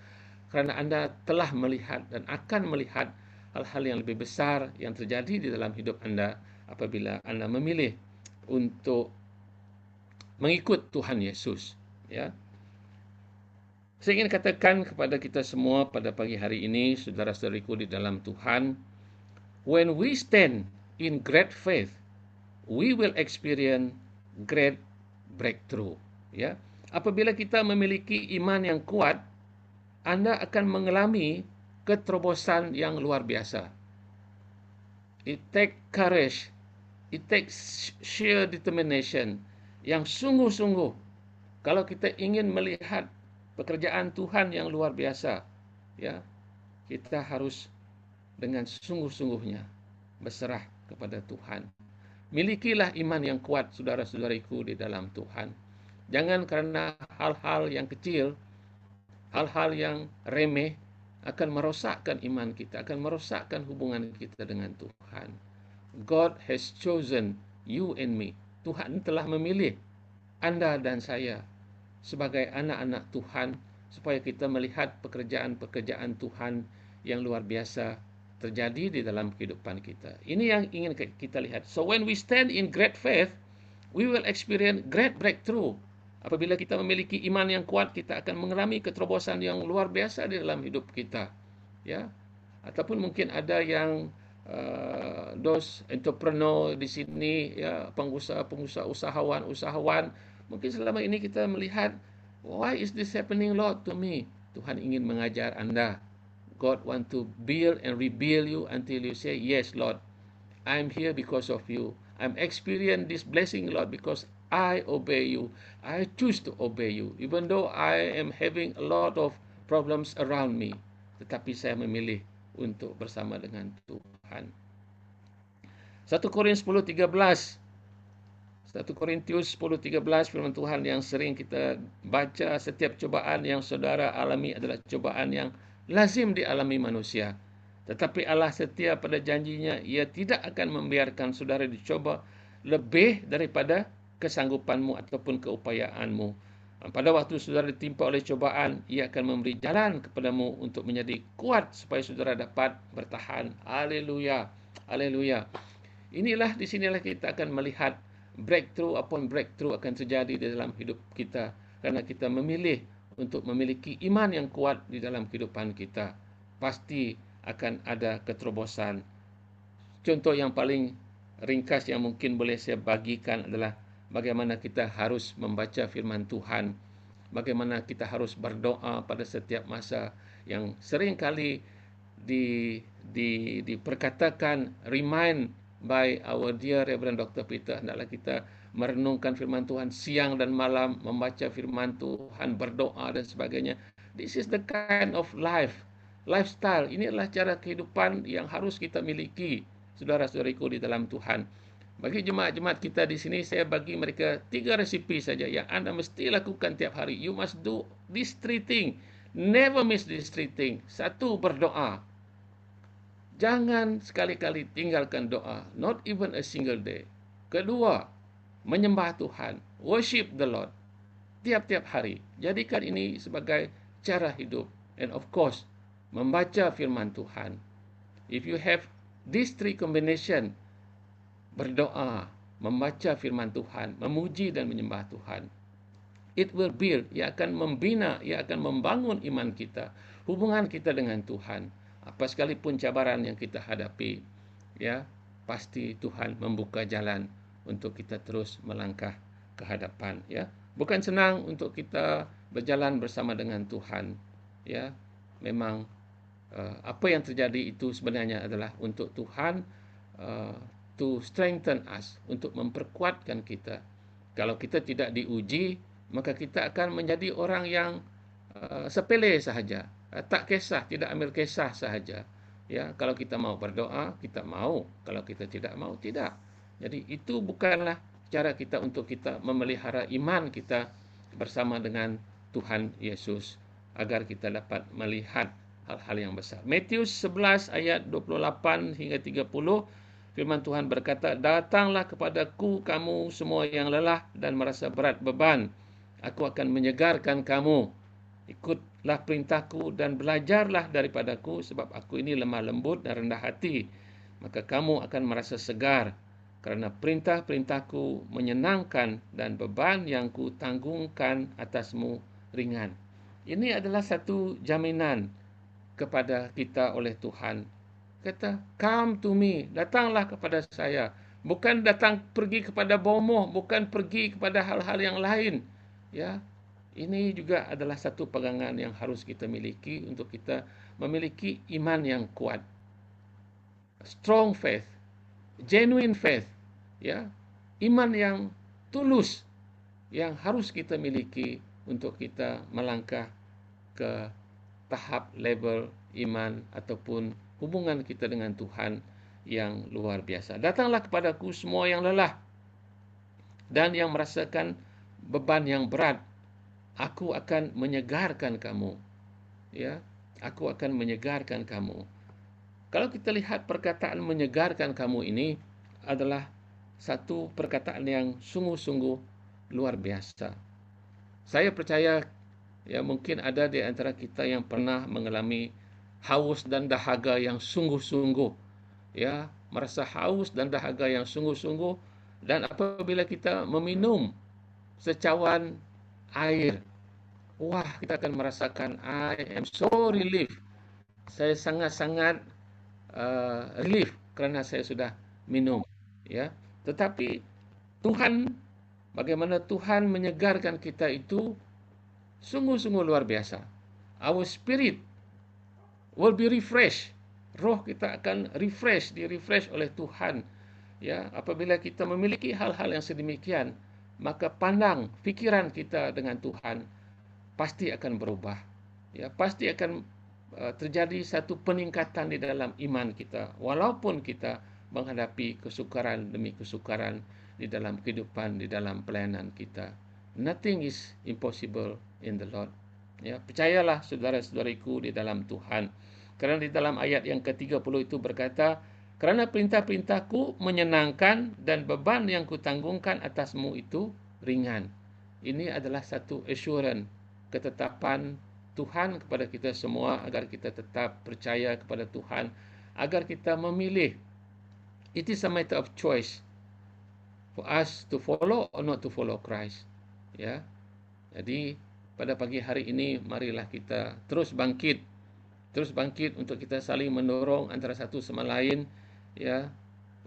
karena Anda telah melihat dan akan melihat hal-hal yang lebih besar yang terjadi di dalam hidup Anda apabila Anda memilih untuk mengikut Tuhan Yesus. Ya. Saya ingin katakan kepada kita semua pada pagi hari ini, saudara-saudariku di dalam Tuhan, when we stand in great faith, we will experience great breakthrough. Ya. Apabila kita memiliki iman yang kuat, Anda akan mengalami keterobosan yang luar biasa. It takes courage, it takes sheer determination, yang sungguh-sungguh. Kalau kita ingin melihat pekerjaan Tuhan yang luar biasa, ya, kita harus dengan sungguh-sungguhnya berserah kepada Tuhan. Milikilah iman yang kuat, saudara-saudariku di dalam Tuhan. Jangan karena hal-hal yang kecil, hal-hal yang remeh akan merosakkan iman kita, akan merosakkan hubungan kita dengan Tuhan. God has chosen you and me. Tuhan telah memilih Anda dan saya sebagai anak-anak Tuhan, supaya kita melihat pekerjaan-pekerjaan Tuhan yang luar biasa terjadi di dalam kehidupan kita. Ini yang ingin kita lihat. So when we stand in great faith, we will experience great breakthrough. Apabila kita memiliki iman yang kuat, kita akan mengalami keterobosan yang luar biasa di dalam hidup kita. Ya, ataupun mungkin ada yang those entrepreneur di sini, ya, pengusaha-pengusaha, usahawan, mungkin selama ini kita melihat, why is this happening, Lord, to me? Tuhan ingin mengajar Anda. God want to build and rebuild you until you say, yes, Lord, I'm here because of you. I'm experiencing this blessing, Lord, because I obey you. I choose to obey you. Even though I am having a lot of problems around me. Tetapi saya memilih untuk bersama dengan Tuhan. 1 Korintus 10:13. 1 Korintus 10:13, firman Tuhan yang sering kita baca, setiap cobaan yang saudara alami adalah cobaan yang lazim dialami manusia. Tetapi Allah setia pada janjinya, Ia tidak akan membiarkan saudara dicoba lebih daripada kesanggupanmu ataupun keupayaanmu. Pada waktu saudara ditimpa oleh cobaan, Ia akan memberi jalan kepadamu untuk menjadi kuat supaya saudara dapat bertahan. Haleluya. Haleluya. Inilah, disinilah kita akan melihat breakthrough upon breakthrough akan terjadi di dalam hidup kita. Karena kita memilih untuk memiliki iman yang kuat di dalam kehidupan kita. Pasti akan ada keterobosan. Contoh yang paling ringkas yang mungkin boleh saya bagikan adalah bagaimana kita harus membaca firman Tuhan. Bagaimana kita harus berdoa pada setiap masa, yang sering kali diperkatakan, remind by our dear Reverend Dr. Peter, hendaklah kita merenungkan firman Tuhan siang dan malam, membaca firman Tuhan, berdoa dan sebagainya. This is the kind of lifestyle. Ini adalah cara kehidupan yang harus kita miliki, saudara-saudariku di dalam Tuhan. Bagi jemaat-jemaat kita di sini, saya bagi mereka 3 resipi saja yang Anda mesti lakukan tiap hari. You must do these 3 things. Never miss these 3 things. 1, berdoa. Jangan sekali-kali tinggalkan doa. Not even a single day. 2, menyembah Tuhan. Worship the Lord. Tiap-tiap hari. Jadikan ini sebagai cara hidup. And of course, membaca firman Tuhan. If you have these 3 combination, berdoa, membaca firman Tuhan, memuji dan menyembah Tuhan, it will build, ia akan membina, ia akan membangun iman kita, hubungan kita dengan Tuhan. Apa sekalipun cabaran yang kita hadapi, ya, pasti Tuhan membuka jalan untuk kita terus melangkah ke hadapan, ya. Bukan senang untuk kita berjalan bersama dengan Tuhan, ya. Memang apa yang terjadi itu sebenarnya adalah untuk Tuhan to strengthen us, untuk memperkuatkan kita. Kalau kita tidak diuji, maka kita akan menjadi orang yang sepele sahaja, tak kisah, tidak ambil kisah sahaja. Ya, kalau kita mau berdoa, kita mau. Kalau kita tidak mau, tidak. Jadi itu bukanlah cara kita untuk kita memelihara iman kita bersama dengan Tuhan Yesus, agar kita dapat melihat hal-hal yang besar. Matius 11 ayat 28 hingga 30, firman Tuhan berkata, "Datanglah kepadaku kamu semua yang lelah dan merasa berat beban. Aku akan menyegarkan kamu. Ikutlah perintahku dan belajarlah daripadaku, sebab aku ini lemah lembut dan rendah hati. Maka kamu akan merasa segar, karena perintah-perintahku menyenangkan dan beban yang ku tanggungkan atasmu ringan." Ini adalah satu jaminan kepada kita oleh Tuhan. Kata, "Come to me," datanglah kepada saya. Bukan datang pergi kepada bomoh, bukan pergi kepada hal-hal yang lain. Ya, ini juga adalah satu pegangan yang harus kita miliki untuk kita memiliki iman yang kuat. Strong faith, genuine faith, ya, iman yang tulus yang harus kita miliki untuk kita melangkah ke tahap level iman ataupun hubungan kita dengan Tuhan yang luar biasa. "Datanglah kepadaku semua yang lelah dan yang merasakan beban yang berat. Aku akan menyegarkan kamu." Ya, aku akan menyegarkan kamu. Kalau kita lihat perkataan menyegarkan kamu ini adalah satu perkataan yang sungguh-sungguh luar biasa. Saya percaya, ya, mungkin ada di antara kita yang pernah mengalami haus dan dahaga yang sungguh-sungguh, ya, merasa haus dan dahaga yang sungguh-sungguh, dan apabila kita meminum secawan air. Wah, kita akan merasakan I am so relief. Saya sangat-sangat relief kerana saya sudah minum, ya. Tetapi Tuhan, bagaimana Tuhan menyegarkan kita itu sungguh-sungguh luar biasa. Our spirit will be refreshed. Roh kita akan di-refresh oleh Tuhan. Ya, apabila kita memiliki hal-hal yang sedemikian, maka pandang fikiran kita dengan Tuhan pasti akan berubah. Ya, pasti akan terjadi satu peningkatan di dalam iman kita, walaupun kita menghadapi kesukaran demi kesukaran di dalam kehidupan, di dalam pelayanan kita. Nothing is impossible in the Lord. Ya, percayalah saudara-saudariku di dalam Tuhan. Kerana di dalam ayat yang ke-30 itu berkata, kerana perintah-perintahku menyenangkan dan beban yang kutanggungkan atasmu itu ringan. Ini adalah satu assurance, ketetapan Tuhan kepada kita semua agar kita tetap percaya kepada Tuhan, agar kita memilih. It is a matter of choice for us to follow or not to follow Christ. Ya. Jadi pada pagi hari ini marilah kita terus bangkit untuk kita saling mendorong antara satu sama lain, ya,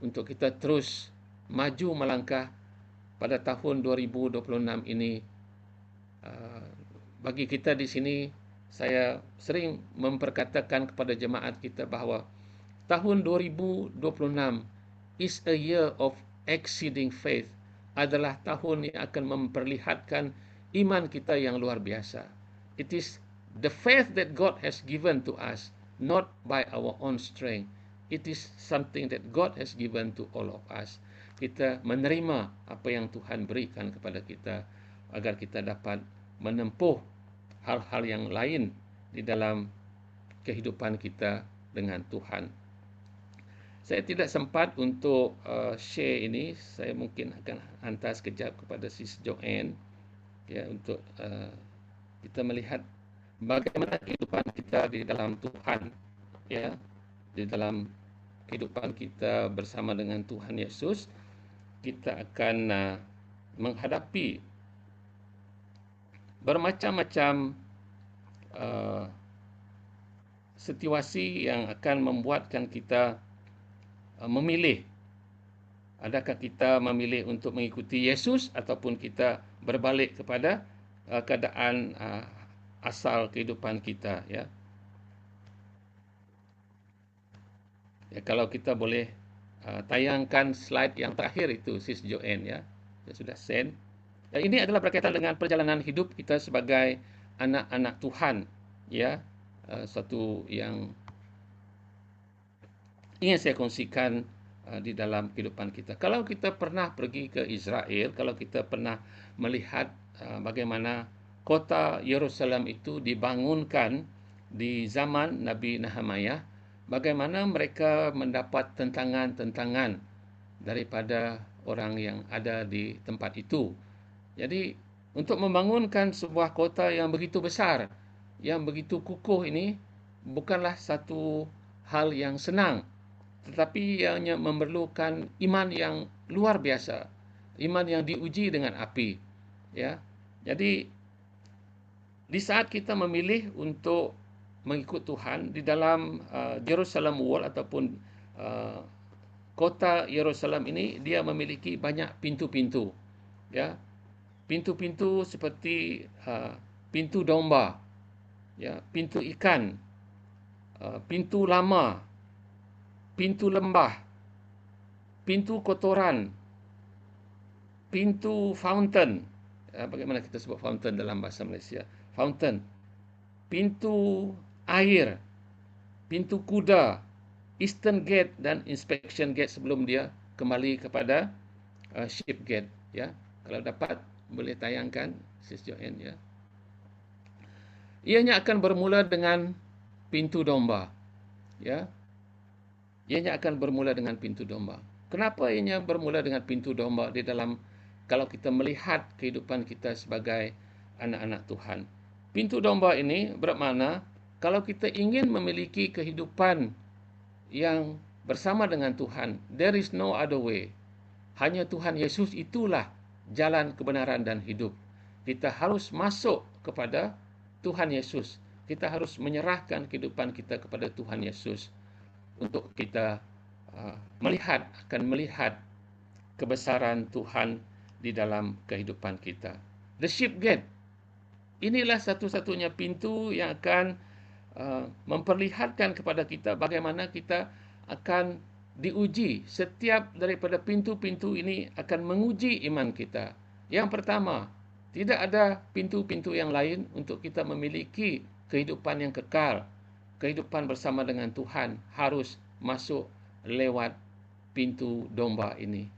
untuk kita terus maju melangkah pada tahun 2026 ini. Bagi kita di sini, saya sering memperkatakan kepada jemaat kita bahawa tahun 2026 is a year of exceeding faith, adalah tahun yang akan memperlihatkan iman kita yang luar biasa. It is the faith that God has given to us, not by our own strength. It is something that God has given to all of us. Kita menerima apa yang Tuhan berikan kepada kita agar kita dapat menempuh hal-hal yang lain di dalam kehidupan kita dengan Tuhan. Saya tidak sempat untuk share ini. Saya mungkin akan hantar sekejap kepada Sis Joanne, ya, untuk kita melihat bagaimana kehidupan kita di dalam Tuhan, ya, di dalam kehidupan kita bersama dengan Tuhan Yesus. Kita akan menghadapi bermacam-macam situasi yang akan membuatkan kita memilih. Adakah kita memilih untuk mengikuti Yesus ataupun kita berbalik kepada keadaan asal kehidupan kita, ya. Ya, kalau kita boleh tayangkan slide yang terakhir itu, Sis Joanne, ya. Saya sudah send. Dan ini adalah berkaitan dengan perjalanan hidup kita sebagai anak-anak Tuhan, ya. Satu yang ingin saya kongsikan di dalam kehidupan kita. Kalau kita pernah pergi ke Israel, kalau kita pernah melihat bagaimana kota Yerusalem itu dibangunkan di zaman Nabi Nehemiah, bagaimana mereka mendapat tentangan-tentangan daripada orang yang ada di tempat itu. Jadi, untuk membangunkan sebuah kota yang begitu besar, yang begitu kukuh ini, bukanlah satu hal yang senang, tetapi ianya memerlukan iman yang luar biasa, iman yang diuji dengan api, ya. Jadi di saat kita memilih untuk mengikut Tuhan di dalam Jerusalem Wall ataupun kota Yerusalem ini, dia memiliki banyak pintu-pintu, ya. Pintu-pintu seperti pintu domba, ya, pintu ikan, pintu lama, pintu lembah, pintu kotoran, pintu fountain. Bagaimana kita sebut fountain dalam bahasa Malaysia? Fountain. Pintu air, pintu kuda, Eastern Gate dan Inspection Gate sebelum dia kembali kepada Ship Gate, ya. Kalau dapat boleh tayangkan, Sis Joanne, ya. Ianya akan bermula dengan pintu domba, ya. Ianya akan bermula dengan pintu domba. Kenapa ianya bermula dengan pintu domba di dalam, kalau kita melihat kehidupan kita sebagai anak-anak Tuhan? Pintu domba ini bermakna kalau kita ingin memiliki kehidupan yang bersama dengan Tuhan, there is no other way. Hanya Tuhan Yesus itulah jalan kebenaran dan hidup. kita harus masuk kepada Tuhan Yesus. Kita harus menyerahkan kehidupan kita kepada Tuhan Yesus untuk kita akan melihat kebesaran Tuhan di dalam kehidupan kita. The sheep gate. Inilah satu-satunya pintu yang akan memperlihatkan kepada kita bagaimana kita akan diuji. Setiap daripada pintu-pintu ini akan menguji iman kita. Yang pertama, tidak ada pintu-pintu yang lain untuk kita memiliki kehidupan yang kekal. Kehidupan bersama dengan Tuhan harus masuk lewat pintu domba ini.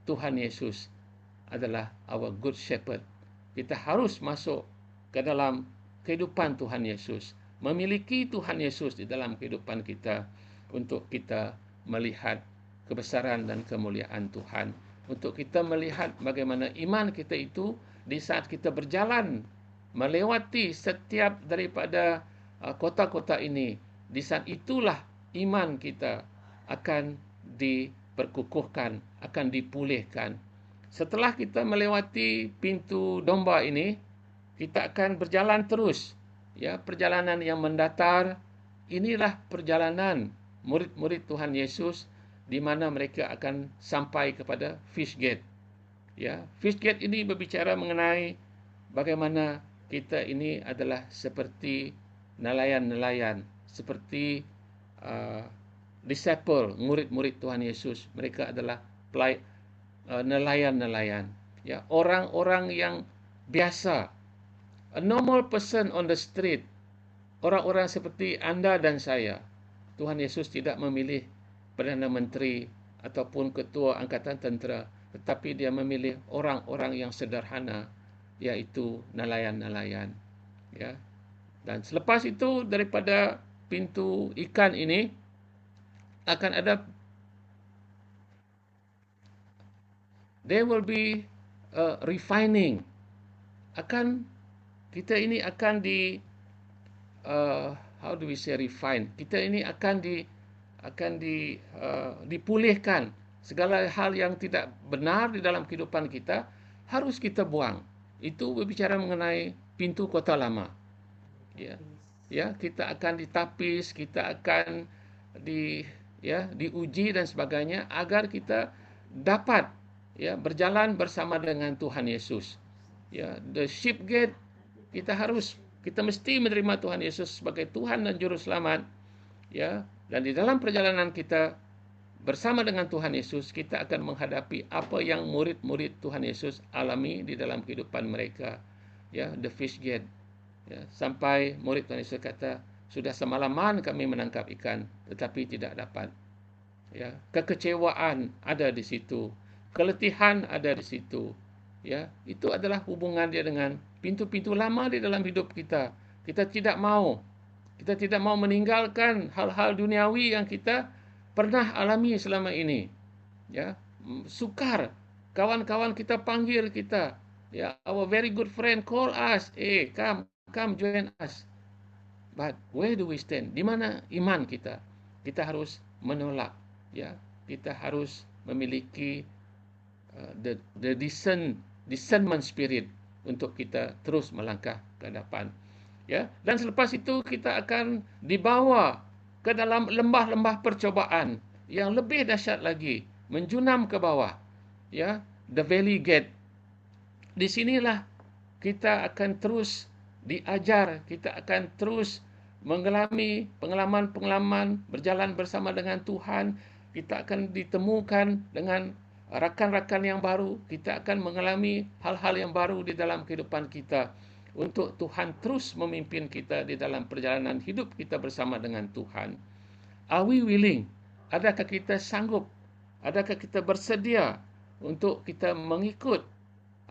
Tuhan Yesus adalah our good shepherd. Kita harus masuk ke dalam kehidupan Tuhan Yesus, memiliki Tuhan Yesus di dalam kehidupan kita untuk kita melihat kebesaran dan kemuliaan Tuhan, untuk kita melihat bagaimana iman kita itu di saat kita berjalan melewati setiap daripada kota-kota ini. Di saat itulah iman kita akan diperkukuhkan, akan dipulihkan. Setelah kita melewati pintu domba ini, kita akan berjalan terus. Ya, perjalanan yang mendatar. Inilah perjalanan murid-murid Tuhan Yesus di mana mereka akan sampai kepada fish gate. Ya, fish gate ini berbicara mengenai bagaimana kita ini adalah seperti nelayan-nelayan, seperti disciple, murid-murid Tuhan Yesus. Mereka adalah nelayan-nelayan, ya, orang-orang yang biasa, a normal person on the street, orang-orang seperti Anda dan saya. Tuhan Yesus tidak memilih Perdana Menteri ataupun Ketua Angkatan Tentera, tetapi dia memilih orang-orang yang sederhana, yaitu nelayan-nelayan. Ya. Dan selepas itu daripada pintu ikan ini akan ada, there will be refining. Kita ini akan how do we say refine? Kita ini akan dipulihkan. Segala hal yang tidak benar di dalam kehidupan kita harus kita buang. Itu berbicara mengenai pintu kota lama. Ya, kita akan ditapis, kita akan diuji dan sebagainya agar kita dapat berjalan bersama dengan Tuhan Yesus. Ya, the sheep gate, kita mesti menerima Tuhan Yesus sebagai Tuhan dan Juru Selamat. Ya, dan di dalam perjalanan kita bersama dengan Tuhan Yesus, kita akan menghadapi apa yang murid-murid Tuhan Yesus alami di dalam kehidupan mereka. Ya, the fish gate. Ya, sampai murid Tuhan Yesus kata, sudah semalaman kami menangkap ikan, tetapi tidak dapat. Ya, kekecewaan ada di situ, keletihan ada di situ. Ya, itu adalah hubungan dia dengan pintu-pintu lama di dalam hidup kita. Kita tidak mau meninggalkan hal-hal duniawi yang kita pernah alami selama ini. Ya, sukar kawan-kawan kita panggil kita. Ya, our very good friend call us, come join us. But where do we stand? Di mana iman kita? Kita harus menolak. Ya, kita harus memiliki the discernment spirit untuk kita terus melangkah ke depan. Ya, dan selepas itu kita akan dibawa ke dalam lembah-lembah percobaan yang lebih dahsyat lagi, menjunam ke bawah. Ya, the valley gate. Di sinilah kita akan terus diajar, kita akan terus mengalami pengalaman-pengalaman berjalan bersama dengan Tuhan. Kita akan ditemukan dengan rakan-rakan yang baru, kita akan mengalami hal-hal yang baru di dalam kehidupan kita, untuk Tuhan terus memimpin kita di dalam perjalanan hidup kita bersama dengan Tuhan. Are we willing? Adakah kita sanggup? Adakah kita bersedia untuk kita mengikut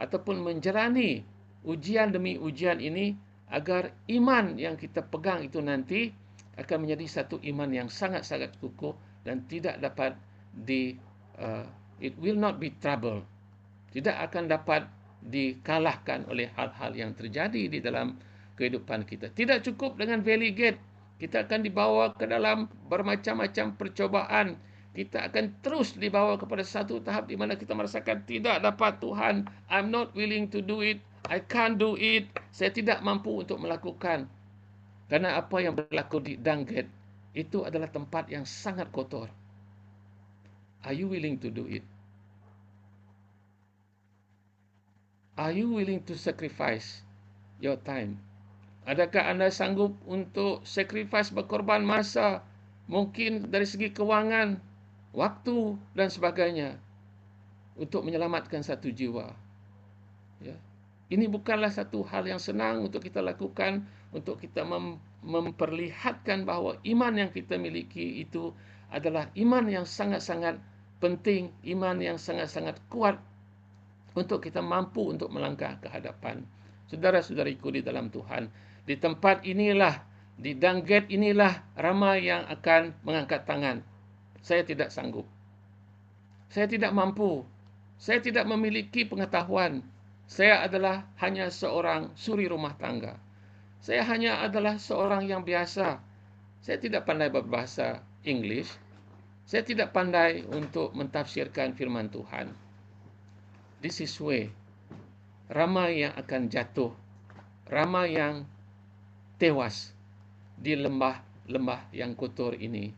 ataupun menjalani ujian demi ujian ini, agar iman yang kita pegang itu nanti akan menjadi satu iman yang sangat-sangat kukuh dan tidak dapat it will not be trouble. Tidak akan dapat dikalahkan oleh hal-hal yang terjadi di dalam kehidupan kita. Tidak cukup dengan valley gate. Kita akan dibawa ke dalam bermacam-macam percobaan. Kita akan terus dibawa kepada satu tahap di mana kita merasakan tidak dapat, Tuhan, I'm not willing to do it. I can't do it. Saya tidak mampu untuk melakukan. Karena apa yang berlaku di Dung Gate itu adalah tempat yang sangat kotor. Are you willing to do it? Are you willing to sacrifice your time? Adakah anda sanggup untuk sacrifice, berkorban masa, mungkin dari segi kewangan, waktu dan sebagainya, untuk menyelamatkan satu jiwa? Ya. Ini bukanlah satu hal yang senang untuk kita lakukan, untuk kita memperlihatkan bahawa iman yang kita miliki itu adalah iman yang sangat-sangat penting, iman yang sangat-sangat kuat untuk kita mampu untuk melangkah ke hadapan. Saudara-saudariku di dalam Tuhan, di tempat inilah, di Dung Gate inilah ramai yang akan mengangkat tangan. Saya tidak sanggup. Saya tidak mampu. Saya tidak memiliki pengetahuan. Saya adalah hanya seorang suri rumah tangga. Saya hanya adalah seorang yang biasa. Saya tidak pandai berbahasa English. Saya tidak pandai untuk mentafsirkan firman Tuhan. This is way. Ramai yang akan jatuh. Ramai yang tewas di lembah-lembah yang kotor ini.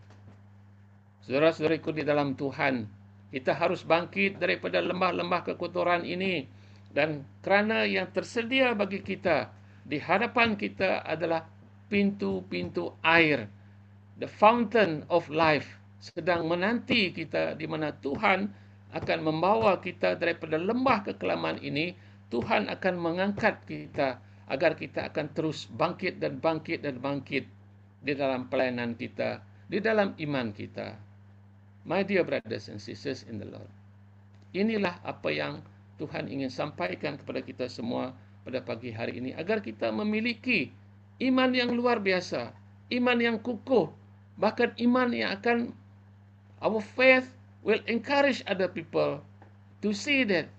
Saudara-saudariku di dalam Tuhan, kita harus bangkit daripada lembah-lembah kekotoran ini. Dan kerana yang tersedia bagi kita, di hadapan kita adalah pintu-pintu air. The fountain of life sedang menanti kita, di mana Tuhan akan membawa kita daripada lembah kekelaman ini. Tuhan akan mengangkat kita agar kita akan terus bangkit dan bangkit dan bangkit di dalam pelayanan kita, di dalam iman kita. My dear brothers and sisters in the Lord, inilah apa yang Tuhan ingin sampaikan kepada kita semua pada pagi hari ini, agar kita memiliki iman yang luar biasa, iman yang kukuh, bahkan iman yang akan, our faith will encourage other people to see that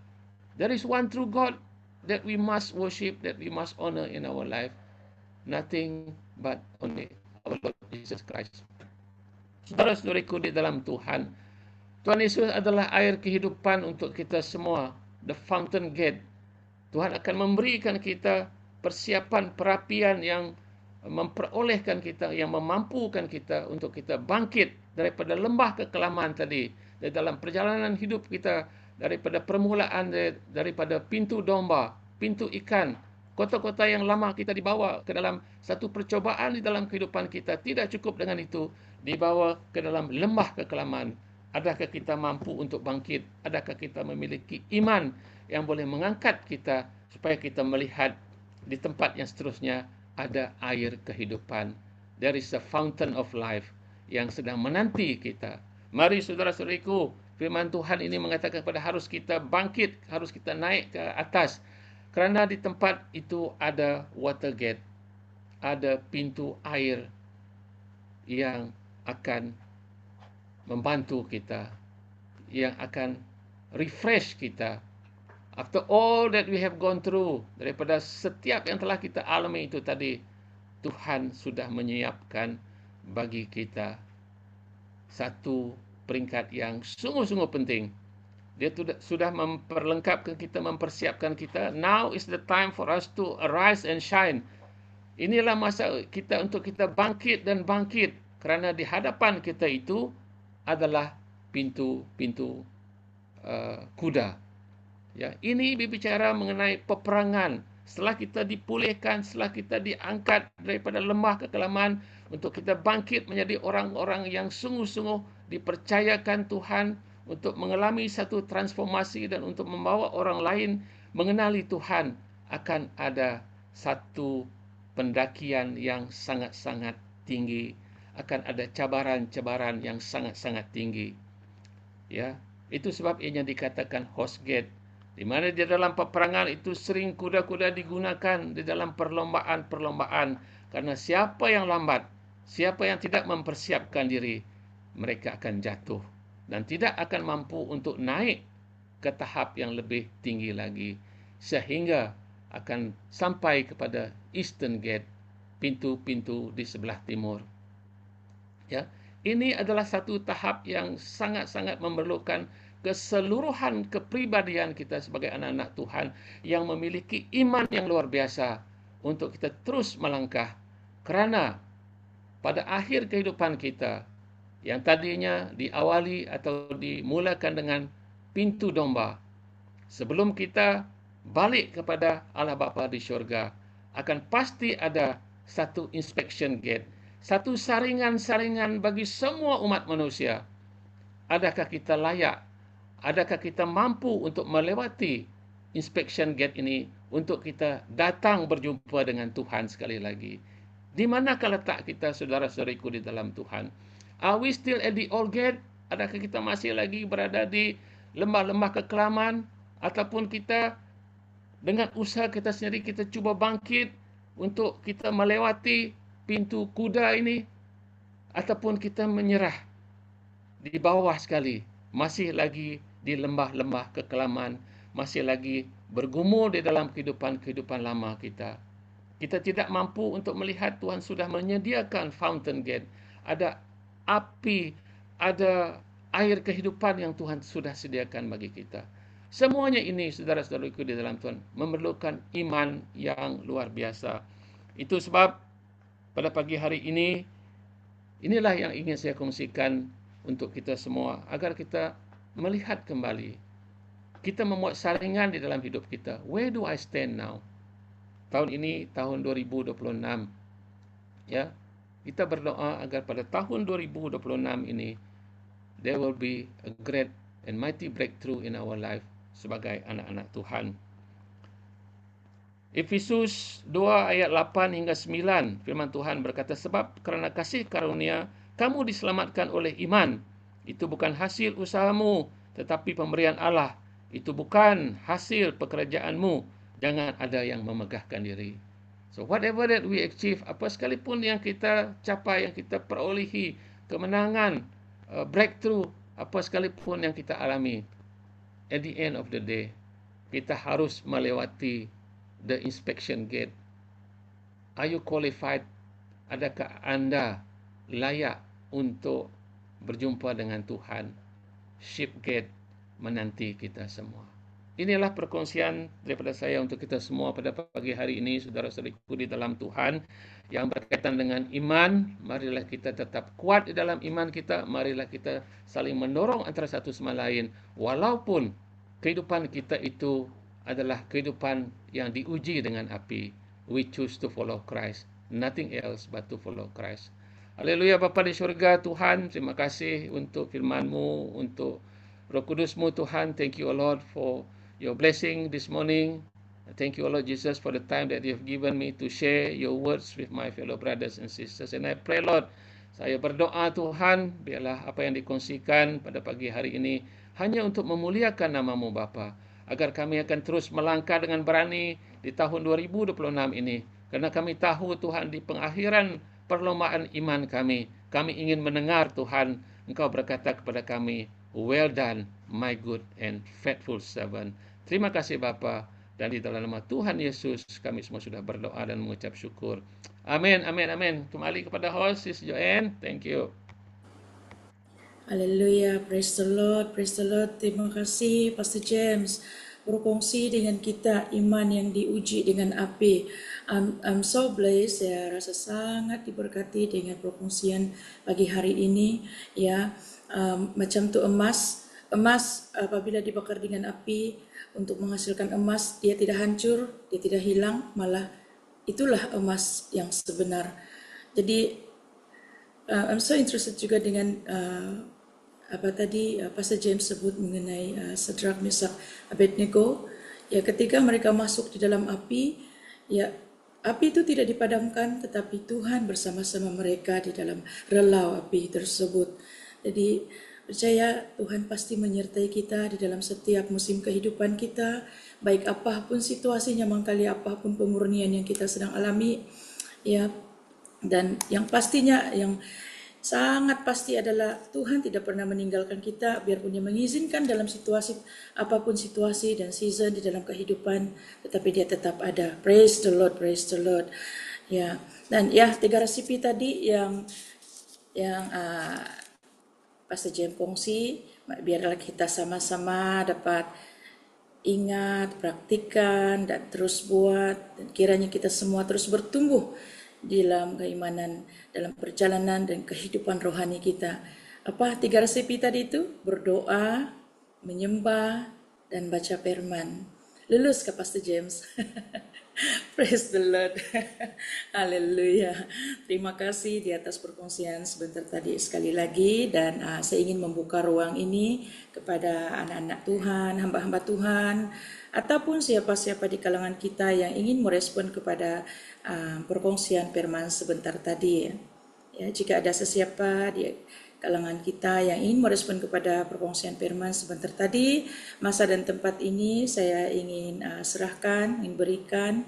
there is one true God that we must worship, that we must honor in our life, nothing but only our Lord Jesus Christ. Saudara-saudariku di dalam Tuhan, Tuhan Yesus adalah air kehidupan untuk kita semua. The fountain gate. Tuhan akan memberikan kita persiapan perapian yang memperolehkan kita, yang memampukan kita untuk kita bangkit daripada lembah kekelaman tadi, di dalam perjalanan hidup kita, daripada permulaan, daripada pintu domba, pintu ikan, kota-kota yang lama kita dibawa ke dalam satu percobaan di dalam kehidupan kita. Tidak cukup dengan itu, dibawa ke dalam lembah kekelaman. Adakah kita mampu untuk bangkit? Adakah kita memiliki iman yang boleh mengangkat kita supaya kita melihat di tempat yang seterusnya ada air kehidupan. There is a fountain of life yang sedang menanti kita. Mari saudara-saudariku, firman Tuhan ini mengatakan kepada harus kita bangkit, harus kita naik ke atas. Kerana di tempat itu ada water gate, ada pintu air yang akan membantu kita, yang akan refresh kita. After all that we have gone through, daripada setiap yang telah kita alami itu tadi, Tuhan sudah menyiapkan bagi kita satu peringkat yang sungguh-sungguh penting. Dia sudah memperlengkapkan kita, mempersiapkan kita. Now is the time for us to arise and shine. Inilah masa kita untuk kita bangkit dan bangkit, kerana di hadapan kita itu adalah pintu-pintu kuda. Ya, ini berbicara mengenai peperangan. Setelah kita dipulihkan, setelah kita diangkat daripada lembah kekelaman, untuk kita bangkit menjadi orang-orang yang sungguh-sungguh dipercayakan Tuhan untuk mengalami satu transformasi dan untuk membawa orang lain mengenali Tuhan, akan ada satu pendakian yang sangat-sangat tinggi. Akan ada cabaran-cabaran yang sangat-sangat tinggi. Ya, itu sebab ianya dikatakan horse gate, di mana di dalam peperangan itu sering kuda-kuda digunakan di dalam perlombaan-perlombaan. Karena siapa yang lambat, siapa yang tidak mempersiapkan diri, mereka akan jatuh dan tidak akan mampu untuk naik ke tahap yang lebih tinggi lagi, sehingga akan sampai kepada Eastern Gate, pintu-pintu di sebelah timur. Ya, ini adalah satu tahap yang sangat-sangat memerlukan keseluruhan kepribadian kita sebagai anak-anak Tuhan yang memiliki iman yang luar biasa untuk kita terus melangkah. Kerana pada akhir kehidupan kita, yang tadinya diawali atau dimulakan dengan pintu domba, sebelum kita balik kepada Allah Bapa di syurga, akan pasti ada satu inspection gate, satu saringan-saringan bagi semua umat manusia. Adakah kita layak? Adakah kita mampu untuk melewati inspection gate ini untuk kita datang berjumpa dengan Tuhan sekali lagi? Di manakah letak kita, saudara-saudariku, di dalam Tuhan? Are we still at the old gate? Adakah kita masih lagi berada di lembah-lembah kekelaman? Ataupun kita dengan usaha kita sendiri, kita cuba bangkit untuk kita melewati pintu kuda ini? Ataupun kita menyerah di bawah sekali, masih lagi di lembah-lembah kekelaman, masih lagi bergumul di dalam kehidupan lama kita. Kita tidak mampu untuk melihat Tuhan sudah menyediakan fountain gate. Ada api, ada air kehidupan yang Tuhan sudah sediakan bagi kita. Semuanya ini, saudara-saudariku di dalam Tuhan, memerlukan iman yang luar biasa. Itu sebab pada pagi hari ini, inilah yang ingin saya kongsikan untuk kita semua, agar kita melihat kembali. Kita memuat saringan di dalam hidup kita. Where do I stand now? Tahun ini, tahun 2026. Ya, kita berdoa agar pada tahun 2026 ini, there will be a great and mighty breakthrough in our life sebagai anak-anak Tuhan. Efesus 2 ayat 8 hingga 9, firman Tuhan berkata, sebab kerana kasih karunia, kamu diselamatkan oleh iman. Itu bukan hasil usahamu, tetapi pemberian Allah. Itu bukan hasil pekerjaanmu. Jangan ada yang memegahkan diri. So whatever that we achieve, apa sekalipun yang kita capai, yang kita perolehi, kemenangan, breakthrough, apa sekalipun yang kita alami, at the end of the day, kita harus melewati the inspection gate. Are you qualified? Adakah anda layak untuk berjumpa dengan Tuhan? Ship gate menanti kita semua. Inilah perkongsian daripada saya untuk kita semua pada pagi hari ini, saudara-saudariku di dalam Tuhan, yang berkaitan dengan iman. Marilah kita tetap kuat di dalam iman kita. Marilah kita saling mendorong antara satu sama lain. Walaupun kehidupan kita itu adalah kehidupan yang diuji dengan api. We choose to follow Christ. Nothing else but to follow Christ. Haleluya. Bapa di syurga, Tuhan, terima kasih untuk firman-Mu, untuk Roh Kudus-Mu, Tuhan. Thank you, O Lord, for your blessing this morning. Thank you, O Lord Jesus, for the time that you have given me to share your words with my fellow brothers and sisters. And I pray, Lord, saya berdoa, Tuhan, biarlah apa yang dikongsikan pada pagi hari ini hanya untuk memuliakan nama-Mu, Bapa, agar kami akan terus melangkah dengan berani di tahun 2026 ini. Karena kami tahu, Tuhan, di pengakhiran perlombaan iman kami ingin mendengar, Tuhan, Engkau berkata kepada kami, well done, my good and faithful servant. Terima kasih Bapa, dan di dalam nama Tuhan Yesus kami semua sudah berdoa dan mengucap syukur. Amin, amin, amin. Kembali kepada host, Sis Joanne. Thank you. Haleluya, praise the Lord, praise the Lord. Terima kasih Pastor James berkongsi dengan kita iman yang diuji dengan api. I'm so blessed, saya rasa sangat diberkati dengan perkongsian pagi hari ini. Ya, macam tu emas apabila dibakar dengan api untuk menghasilkan emas, dia tidak hancur, dia tidak hilang, malah itulah emas yang sebenar. Jadi I'm so interested juga dengan apa tadi Pastor James sebut mengenai Shadrach, Meshach, Abednego. Ya, ketika mereka masuk di dalam api, ya api itu tidak dipadamkan, tetapi Tuhan bersama-sama mereka di dalam relau api tersebut. Jadi percaya Tuhan pasti menyertai kita di dalam setiap musim kehidupan kita, baik apapun situasinya, mangkali apapun pemurnian yang kita sedang alami. Ya, dan yang pastinya, yang sangat pasti adalah Tuhan tidak pernah meninggalkan kita, biarpun Dia mengizinkan dalam situasi apapun situasi dan season di dalam kehidupan, tetapi Dia tetap ada. Praise the Lord, praise the Lord. Ya, dan ya 3 resipi tadi yang Pastor Jem kongsi, biarlah kita sama-sama dapat ingat, praktikan, dan terus buat, dan kiranya kita semua terus bertumbuh dalam keimanan, dalam perjalanan dan kehidupan rohani kita. Apa 3 resepi tadi itu? Berdoa, menyembah, dan baca firman. Lulus ke Pastor James. Praise the Lord. Haleluya. Terima kasih di atas perkongsian sebentar tadi sekali lagi, dan saya ingin membuka ruang ini kepada anak-anak Tuhan, hamba-hamba Tuhan, ataupun siapa-siapa di kalangan kita yang ingin merespon kepada perkongsian firman sebentar tadi. Ya, jika ada sesiapa di kalangan kita yang ingin merespon kepada perkongsian firman sebentar tadi, masa dan tempat ini saya ingin serahkan, ingin berikan.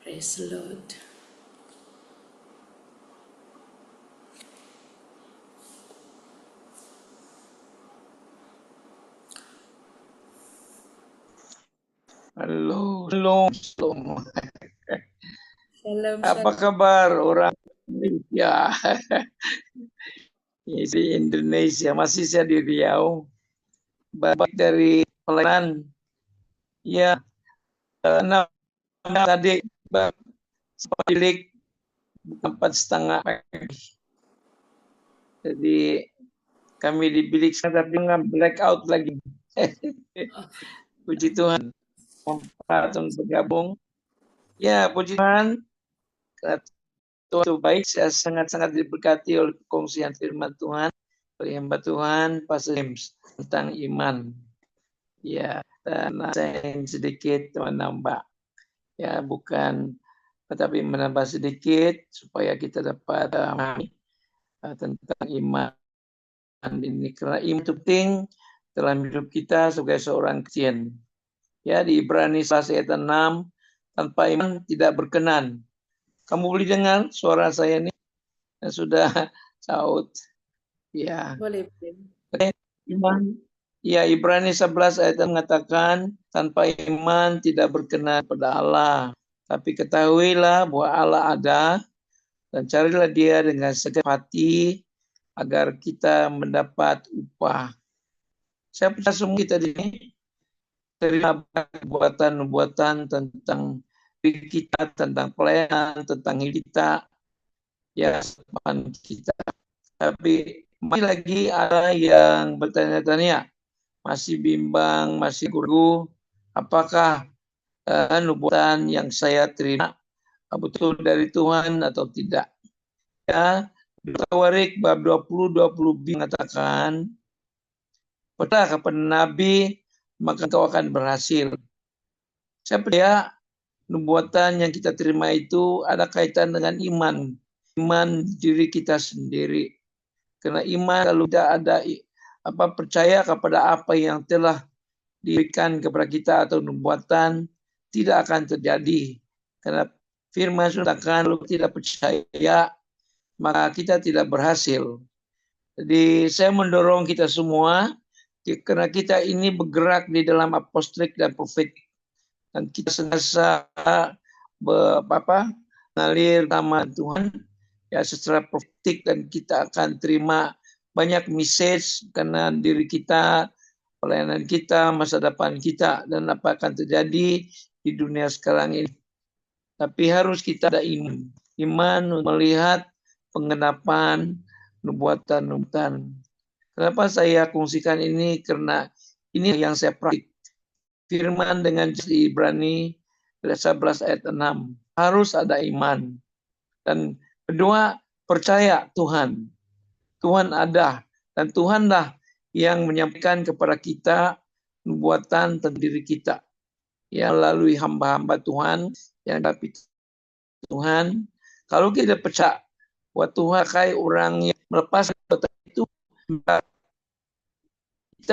Praise the Lord. Halo, shalom, shalom. Shalom, Apa shalom. kabar orang Indonesia? Di Indonesia, masih saya di Riau. Baik dari pelayanan. Ya, enam tadi bilik 4:30 pagi. Jadi kami di bilik tapi nggak blackout lagi. Puji Tuhan, untuk bergabung. Ya, puji Tuhan. Tuhan baik, saya sangat-sangat diberkati oleh perkongsian firman Tuhan oleh hamba Tuhan Pastor James tentang iman. Ya, dan saya ingin sedikit menambah. Ya, bukan tetapi menambah sedikit supaya kita dapat memahami tentang iman ini, karena iman itu penting dalam hidup kita sebagai seorang Kristen. Ya, di Ibrani 11 ayat 6, tanpa iman tidak berkenan. Kamu boleh dengar suara saya ini? Sudah saut. Ya. Boleh. Iman. Ya, Ibrani 11 ayat mengatakan, tanpa iman tidak berkenan pada Allah. Tapi ketahuilah bahwa Allah ada, dan carilah Dia dengan segenap hati agar kita mendapat upah. Saya percaya semua kita di sini terima nubuatan tentang diri kita, tentang pelayanan, tentang hidup kita, ya, depan kita. Tapi masih lagi ada yang bertanya-tanya, masih bimbang, masih ragu, apakah nubuatan yang saya terima betul dari Tuhan atau tidak. Ya, Tawarik bab 20-20b mengatakan, percaya kepada Nabi, maka kau akan berhasil. Saya percaya nubuatan yang kita terima itu ada kaitan dengan iman diri kita sendiri. Karena iman kalau tidak ada percaya kepada apa yang telah diberikan kepada kita atau nubuatan, tidak akan terjadi. Karena firman sudah katakan, kalau tidak percaya maka kita tidak berhasil. Jadi saya mendorong kita semua, karena kita ini bergerak di dalam apostolik dan profetik, dan kita senantiasa mengalir nama Tuhan ya secara profetik, dan kita akan terima banyak message karena diri kita, pelayanan kita, masa depan kita, dan apa akan terjadi di dunia sekarang ini. Tapi harus kita ada iman melihat pengenapan nubuatan. Kenapa saya kongsikan ini? Karena ini yang saya praktik. Firman dengan di Ibrani 11 ayat 6. Harus ada iman. Dan kedua, percaya Tuhan. Tuhan ada. Dan Tuhanlah yang menyampaikan kepada kita nubuatan tentang diri kita. Yang melalui hamba-hamba Tuhan yang dapat Tuhan. Kalau kita percaya bahwa Tuhan kayak orang yang melepas itu, kita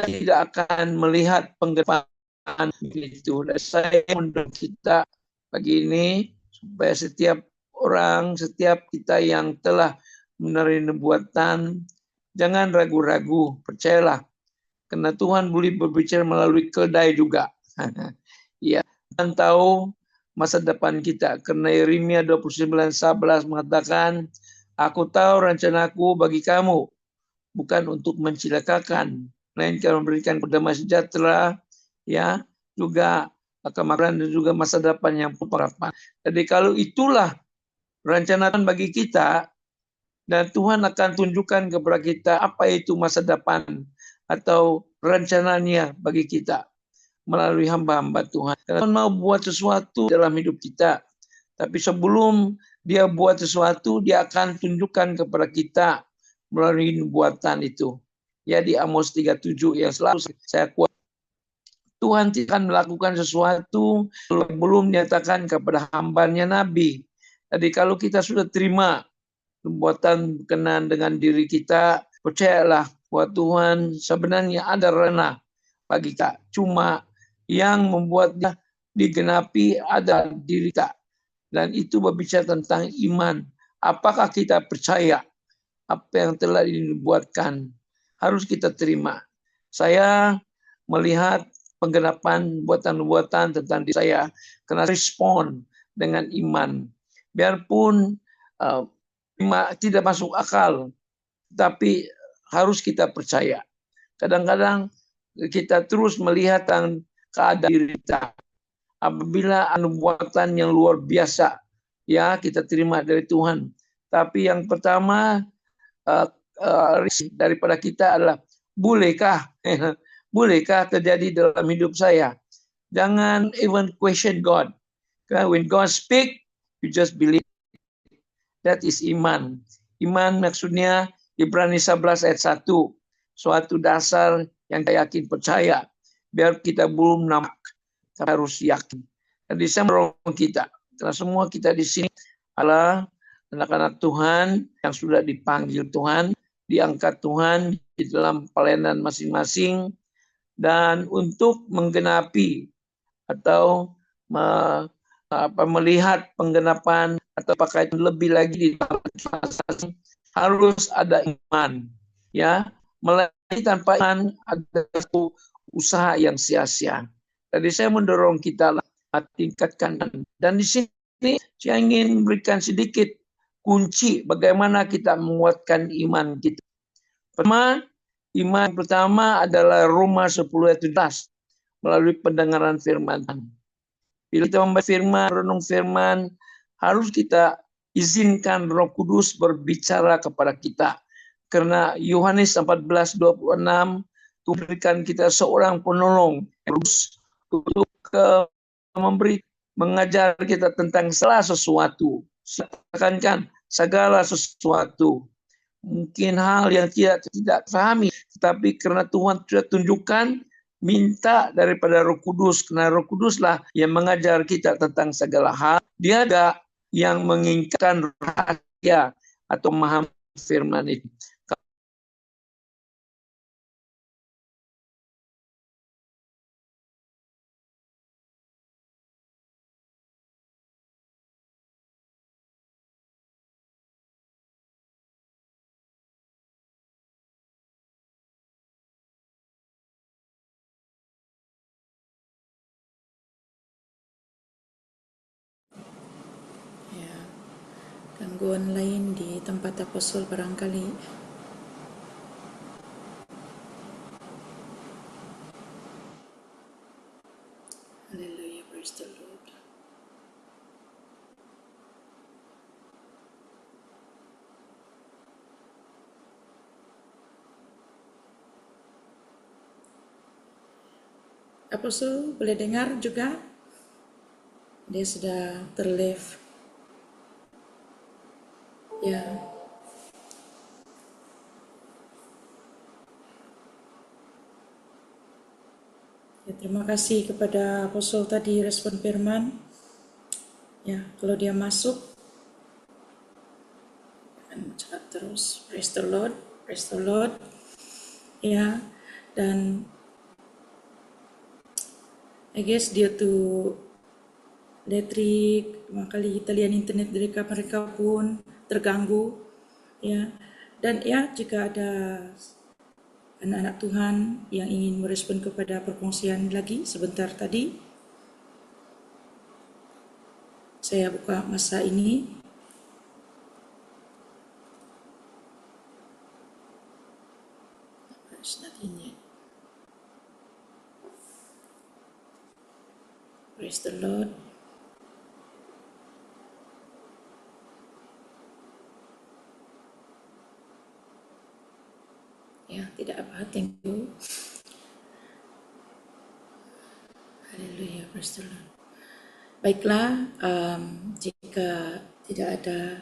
tidak akan melihat penggelapan itu. Dan saya mendorong kita pagi ini supaya setiap kita yang telah menerima nubuatan, jangan ragu-ragu, percayalah. Karena Tuhan boleh berbicara melalui keldai juga. Ya, Tuhan tahu masa depan kita. Karena Yeremia 29:11 mengatakan, Aku tahu rencanaku bagi kamu, bukan untuk mencelakakan, melainkan memberikan damai sejahtera, ya, juga kemakmuran dan juga masa depan yang pengharapan. Jadi kalau itulah rencana Tuhan bagi kita, dan Tuhan akan tunjukkan kepada kita apa itu masa depan atau rencananya bagi kita melalui hamba-hamba Tuhan. Karena Tuhan mau buat sesuatu dalam hidup kita, tapi sebelum dia buat sesuatu, dia akan tunjukkan kepada kita melalui nubuatan itu. Ya, di Amos 3:7 yang selalu saya kuat. Tuhan tidak akan melakukan sesuatu belum menyatakan kepada hambanya Nabi. Jadi kalau kita sudah terima nubuatan berkenan dengan diri kita, percayalah bahwa Tuhan sebenarnya ada rencana bagi kita. Cuma yang membuatnya digenapi ada diri kita. Dan itu berbicara tentang iman. Apakah kita percaya apa yang telah dinubuatkan? Harus kita terima. Saya melihat penggenapan buatan-buatan tentang diri saya karena respon dengan iman. Biarpun tidak masuk akal, tapi harus kita percaya. Kadang-kadang kita terus melihat keadaan diri kita. Apabila nubuatan yang luar biasa, ya kita terima dari Tuhan. Tapi yang pertama daripada kita adalah bolehkah terjadi dalam hidup saya? Jangan even question God. When God speak, you just believe. That is iman. Iman maksudnya Ibrani 11 ayat 1. Suatu dasar yang kita yakin percaya. Biar kita belum nampak, kita harus yakin. Jadi saya mendorong kita. Karena semua kita di sini adalah anak-anak Tuhan yang sudah dipanggil Tuhan, diangkat Tuhan di dalam pelayanan masing-masing. Dan untuk menggenapi atau melihat penggenapan atau pakai lebih lagi di dalam harus ada iman, ya. Melalui tanpa iman ada satu usaha yang sia-sia. Jadi saya mendorong kita tingkatkan. Dan di sini saya ingin berikan sedikit kunci bagaimana kita menguatkan iman kita. Iman pertama adalah Roma 10 ayat 17 melalui pendengaran firman. Bila kita membaca firman, renung firman, harus kita izinkan Roh Kudus berbicara kepada kita. Karena Yohanes 14:26 memberikan kita seorang penolong untuk mengajar kita tentang segala sesuatu. Katakan segala sesuatu. Mungkin hal yang tidak pahami, tetapi karena Tuhan sudah tunjukkan, minta daripada Roh Kudus, karena Roh Kuduslah yang mengajar kita tentang segala hal. Dia ada yang menginginkan rahasia atau memahami firman itu. Ya, gangguan lain di tempat apostol barangkali. Haleluya, praise the Lord. Apostol boleh dengar juga? Dia sudah terlive. Ya. Ya, terima kasih kepada apostol tadi respon firman. Ya, kalau dia masuk akan cepat terus. Praise the Lord, praise the Lord. Ya, dan I guess due to elektrik, makali talian internet mereka pun terganggu, ya. Dan ya, jika ada anak-anak Tuhan yang ingin merespon kepada perkongsian lagi sebentar tadi, saya buka masa ini. Praise the Lord. Ya, tidak apa, thank you. Haleluya, praise the Lord. Baiklah, jika tidak ada,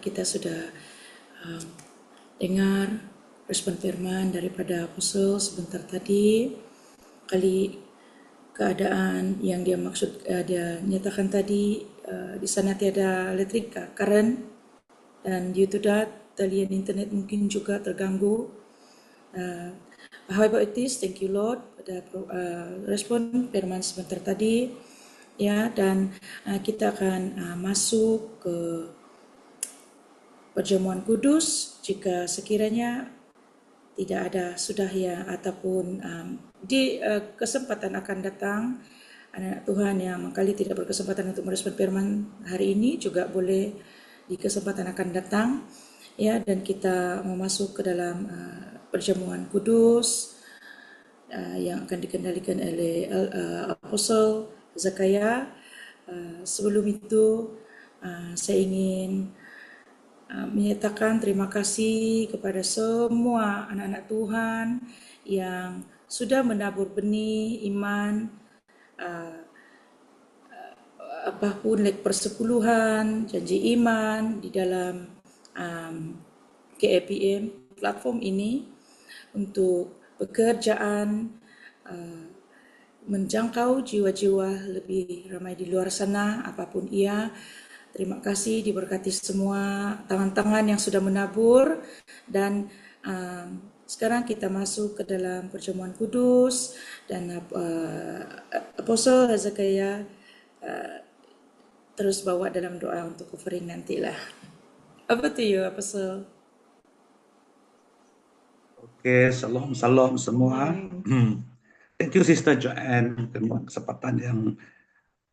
kita sudah dengar respon firman daripada apostle sebentar tadi. Kali keadaan yang dia maksud, dia nyatakan tadi, di sana tiada elektrik, current, dan due to that, talian internet mungkin juga terganggu. However it is, thank you Lord pada respon firman sebentar tadi, ya, dan kita akan masuk ke perjamuan kudus. Jika sekiranya tidak ada sudah ya, ataupun di kesempatan akan datang, anak-anak Tuhan yang kali tidak berkesempatan untuk merespon firman hari ini juga boleh di kesempatan akan datang, ya, dan kita memasuk ke dalam perjamuan kudus yang akan dikendalikan oleh Apostle Zakaria. Sebelum itu saya ingin menyatakan terima kasih kepada semua anak-anak Tuhan yang sudah menabur benih iman, apapun persepuluhan, janji iman di dalam KAPM platform ini untuk pekerjaan menjangkau jiwa-jiwa lebih ramai di luar sana, apapun ia. Terima kasih, diberkati semua tangan-tangan yang sudah menabur. Dan sekarang kita masuk ke dalam perjamuan kudus, dan Apostle Zakaria terus bawa dalam doa untuk covering nantilah. Over to you, Apostle. Oke, salam semua. Thank you Sister Joanne, dengan kesempatan yang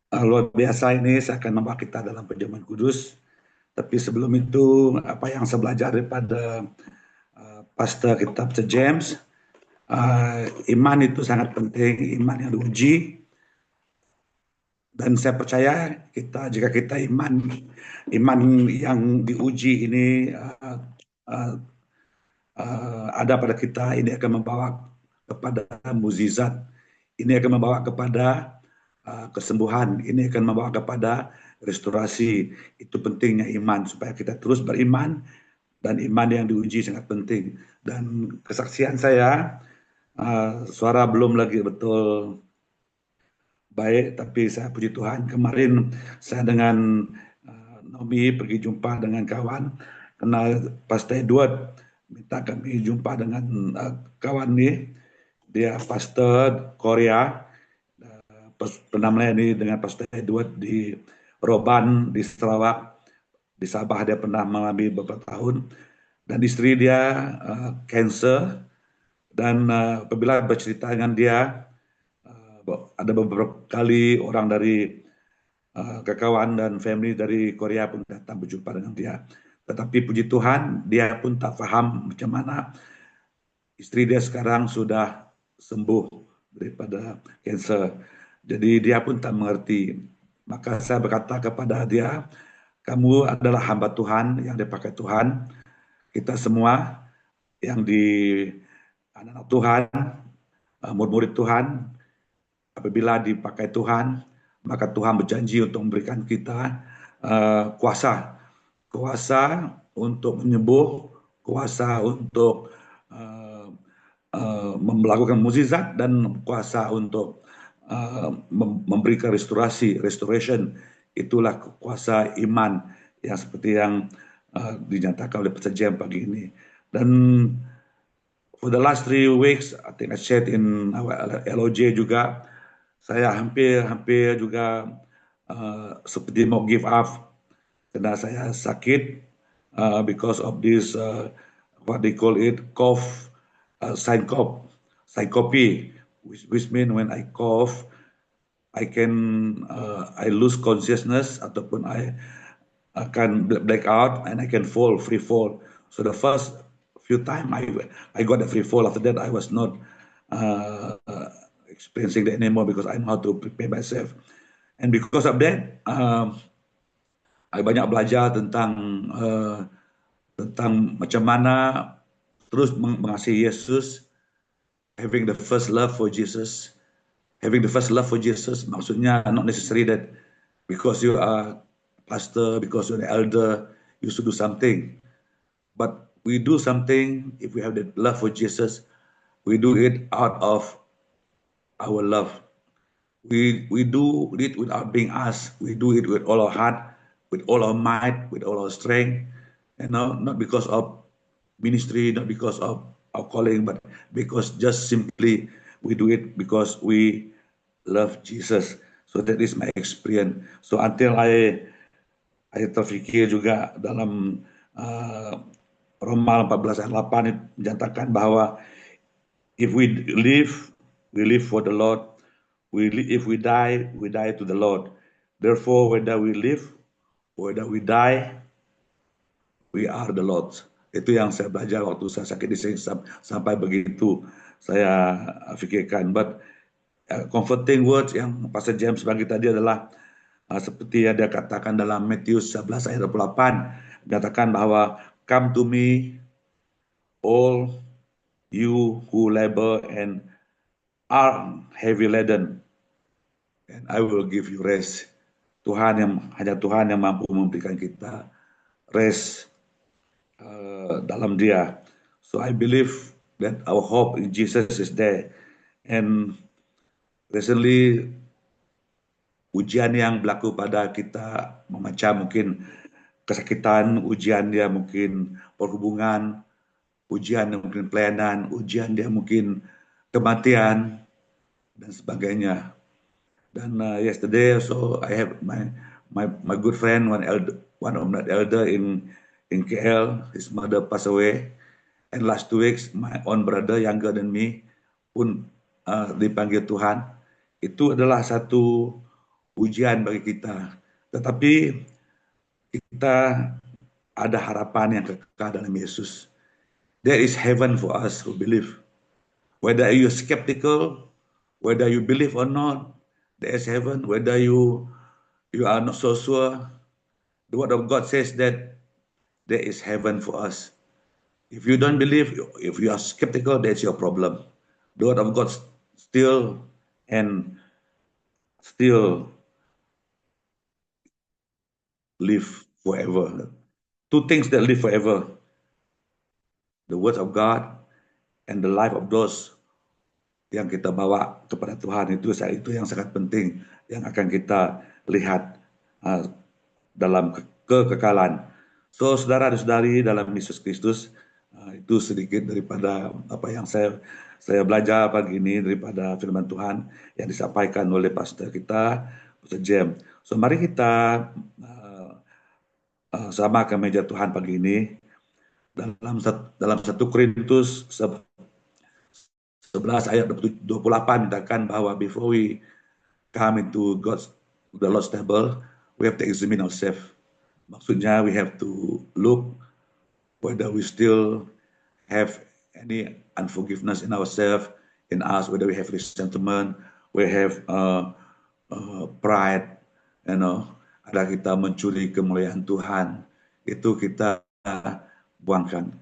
luar biasa ini. Saya akan membawa kita dalam perjamuan kudus. Tapi sebelum itu, apa yang saya belajar daripada Pastor kita, Pastor James, iman itu sangat penting, iman yang diuji. Dan saya percaya jika kita iman yang diuji ini ada pada kita, ini akan membawa kepada mukjizat, ini akan membawa kepada kesembuhan, ini akan membawa kepada restorasi. Itu pentingnya iman, supaya kita terus beriman, dan iman yang diuji sangat penting. Dan kesaksian saya, suara belum lagi betul baik, tapi saya puji Tuhan, kemarin saya dengan Naomi pergi jumpa dengan kawan, karena Pastor Edward minta kami jumpa dengan kawan ni. Dia Pastor Korea, pernah melayani dengan Pastor Edward di Roban, di Sarawak, di Sabah dia pernah mengalami beberapa tahun, dan istri dia cancer. Dan apabila bercerita dengan dia, ada beberapa kali orang dari kawan dan family dari Korea pun datang berjumpa dengan dia. Tetapi puji Tuhan, dia pun tak faham macam mana istri dia sekarang sudah sembuh daripada kanser. Jadi dia pun tak mengerti. Maka saya berkata kepada dia, kamu adalah hamba Tuhan yang dipakai Tuhan. Kita semua yang di anak-anak Tuhan, murid-murid Tuhan, apabila dipakai Tuhan, maka Tuhan berjanji untuk memberikan kita kuasa untuk menyembuh, kuasa untuk melakukan mukjizat, dan kuasa untuk memberikan restoration. Itulah kuasa iman yang seperti yang dinyatakan oleh Pastor James pagi ini. Dan for the last 3 weeks, I think I shared in our LOJ juga, saya hampir juga seperti mau give up karena saya sakit because of this what they call it cough syncope, which mean when I cough I lose consciousness, ataupun I akan black out and I can free fall. So the first few time I got a free fall. After that I was not experiencing that anymore because I know how to prepare myself. And because of that, I banyak belajar tentang macam mana terus mengasihi Yesus, having the first love for Jesus. Having the first love for Jesus maksudnya not necessary that because you are pastor, because you're an elder, you should do something. But we do something if we have the love for Jesus. We do it out of our love. We do it without being asked. We do it with all our heart, with all our might, with all our strength. And not because of ministry, not because of our calling, but because just simply we do it because we love Jesus. So that is my experience. So until I terfikir juga dalam Roma 14 ayat 8 itu menyatakan bahwa if we live for the Lord. If we die to the Lord. Therefore, whether we live, whether we die, we are the Lord. Itu yang saya belajar waktu saya sakit di sini sampai begitu saya fikirkan. But comforting words yang Pastor James bagi tadi adalah seperti yang dia katakan dalam Matius 11 ayat 28, menyatakan bahwa come to me all you who labor and are heavy laden, and I will give you rest. Hanya Tuhan yang mampu memberikan kita rest dalam Dia. So I believe that our hope in Jesus is there. And recently ujian yang berlaku pada kita macam mungkin kesakitan, ujian dia mungkin perhubungan, ujian dia mungkin pelayanan, ujian dia mungkin kematian dan sebagainya. Dan yesterday also I have my good friend, one of my elder in KL, his mother passed away, and last 2 weeks my own brother younger than me pun dipanggil Tuhan. Itu adalah satu ujian bagi kita, tetapi kita ada harapan yang kekal dalam Yesus. There is heaven for us who believe. Whether you skeptical, whether you believe or not, there is heaven. Whether you are not so sure, the word of God says that there is heaven for us. If you don't believe, if you are skeptical, that's your problem. The word of God still live forever. Two things that live forever: the word of God and the life of those yang kita bawa kepada Tuhan. Itu yang sangat penting yang akan kita lihat dalam kekekalan. So saudara dan saudari dalam Yesus Kristus, itu sedikit daripada apa yang saya belajar pagi ini daripada firman Tuhan yang disampaikan oleh pastor kita, Pastor James. So mari kita sama ke meja Tuhan pagi ini dalam 1 Korintus 11 ayat 28 dikatakan bahwa before we come into the Lord's table, we have to examine ourselves. Maksudnya we have to look whether we still have any unforgiveness in ourselves, in us, whether we have resentment, we have pride, ada kita mencuri kemuliaan Tuhan, itu kita buangkan.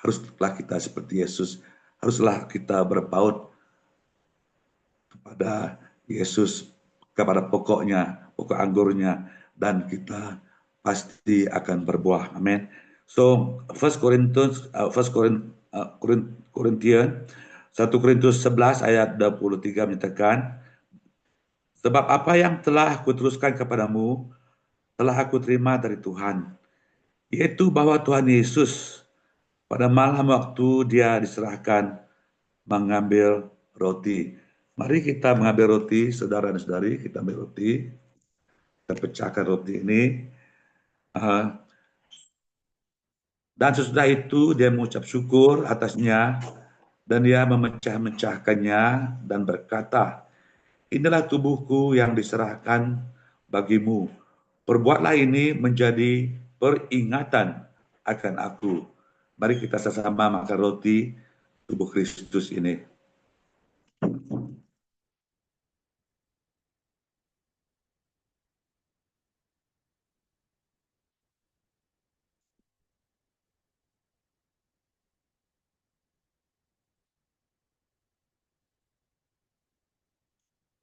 Haruslah kita seperti Yesus. Haruslah kita berpaut kepada Yesus, kepada pokoknya, pokok anggurnya, dan kita pasti akan berbuah. Amin. So 1 Korintus 1 Korintus 11 ayat 23 menyatakan, sebab apa yang telah aku teruskan kepadamu telah aku terima dari Tuhan, yaitu bahwa Tuhan Yesus pada malam waktu dia diserahkan mengambil roti. Mari kita mengambil roti, saudara dan saudari, kita ambil roti, kita pecahkan roti ini. Dan sesudah itu dia mengucap syukur atasnya, dan dia memecah-mecahkannya dan berkata, inilah tubuhku yang diserahkan bagimu. Perbuatlah ini menjadi peringatan akan aku. Mari kita sama-sama makan roti tubuh Kristus ini.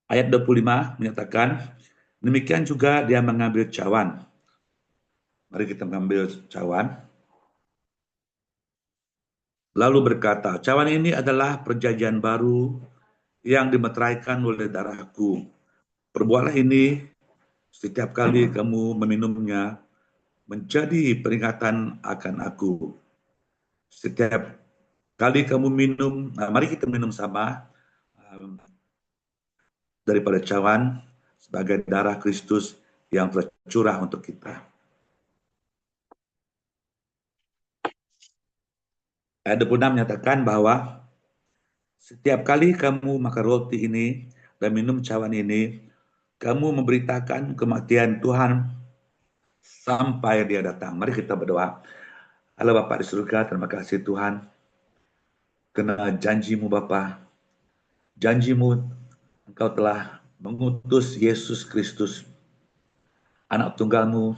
Ayat 25 menyatakan, demikian juga dia mengambil cawan. Mari kita mengambil cawan. Lalu berkata, cawan ini adalah perjanjian baru yang dimeteraikan oleh darahku. Perbuatlah ini setiap kali kamu meminumnya menjadi peringatan akan aku. Setiap kali kamu minum, mari kita minum sama daripada cawan sebagai darah Kristus yang tercurah untuk kita. Ayat 26 menyatakan bahwa setiap kali kamu makan roti ini dan minum cawan ini, kamu memberitakan kematian Tuhan sampai dia datang. Mari kita berdoa. Allah Bapa di surga, terima kasih Tuhan. Karena janjimu Bapa, janjimu Engkau telah mengutus Yesus Kristus, anak tunggalmu.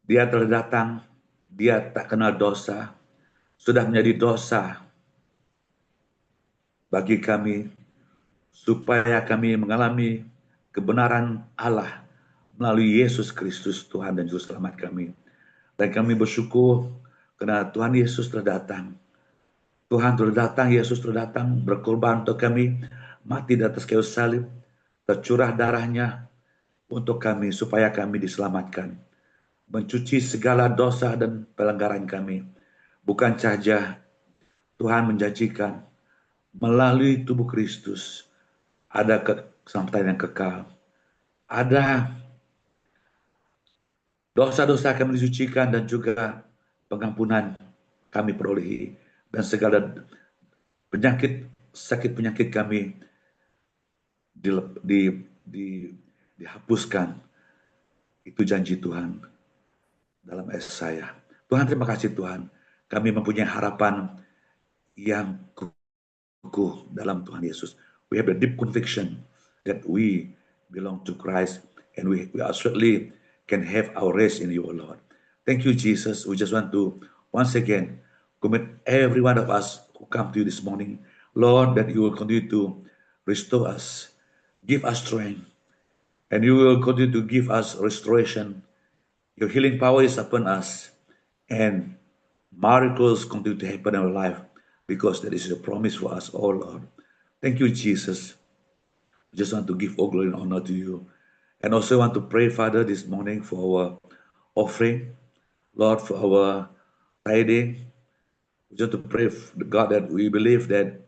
Dia telah datang, dia tak kenal dosa, sudah menjadi dosa bagi kami, supaya kami mengalami kebenaran Allah melalui Yesus Kristus, Tuhan dan Juru Selamat kami. Dan kami bersyukur karena Tuhan Yesus telah datang. Tuhan telah datang, Yesus telah datang, berkorban untuk kami, mati di atas kayu salib, tercurah darahnya untuk kami, supaya kami diselamatkan. Mencuci segala dosa dan pelanggaran kami. Bukan saja Tuhan menjanjikan, melalui tubuh Kristus, ada keselamatan yang kekal. Ada dosa-dosa kami disucikan dan juga pengampunan kami perolehi. Dan segala penyakit, sakit penyakit kami dihapuskan. Itu janji Tuhan dalam Yesaya. Tuhan, terima kasih Tuhan. Kami mempunyai harapan yang kukuh dalam Tuhan Yesus. We have a deep conviction that we belong to Christ and we absolutely can have our rest in you, O Lord. Thank you, Jesus. We just want to once again commit every one of us who come to you this morning, Lord, that you will continue to restore us, give us strength, and you will continue to give us restoration. Your healing power is upon us, and miracles continue to happen in our life because that is a promise for us, oh Lord. Thank you, Jesus. I just want to give all glory and honor to you. And also want to pray, Father, this morning for our offering, Lord, for our tithing. Just to pray, God, that we believe that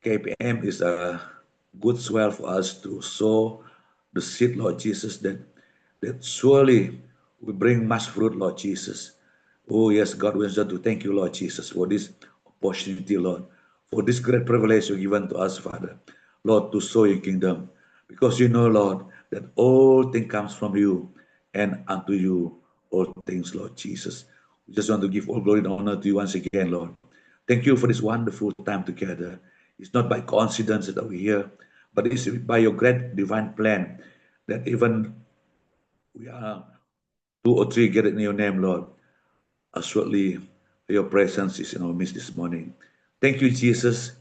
KPM is a good swell for us to sow the seed, Lord Jesus, that surely we bring much fruit, Lord Jesus. Oh, yes, God, we want to thank you, Lord Jesus, for this opportunity, Lord, for this great privilege you've given to us, Father, Lord, to sow your kingdom. Because you know, Lord, that all things comes from you, and unto you all things, Lord Jesus. We just want to give all glory and honor to you once again, Lord. Thank you for this wonderful time together. It's not by coincidence that we're here, but it's by your great divine plan that even we are 2 or 3 gathered in your name, Lord. Assuredly, your presence is in our midst this morning. Thank you, Jesus.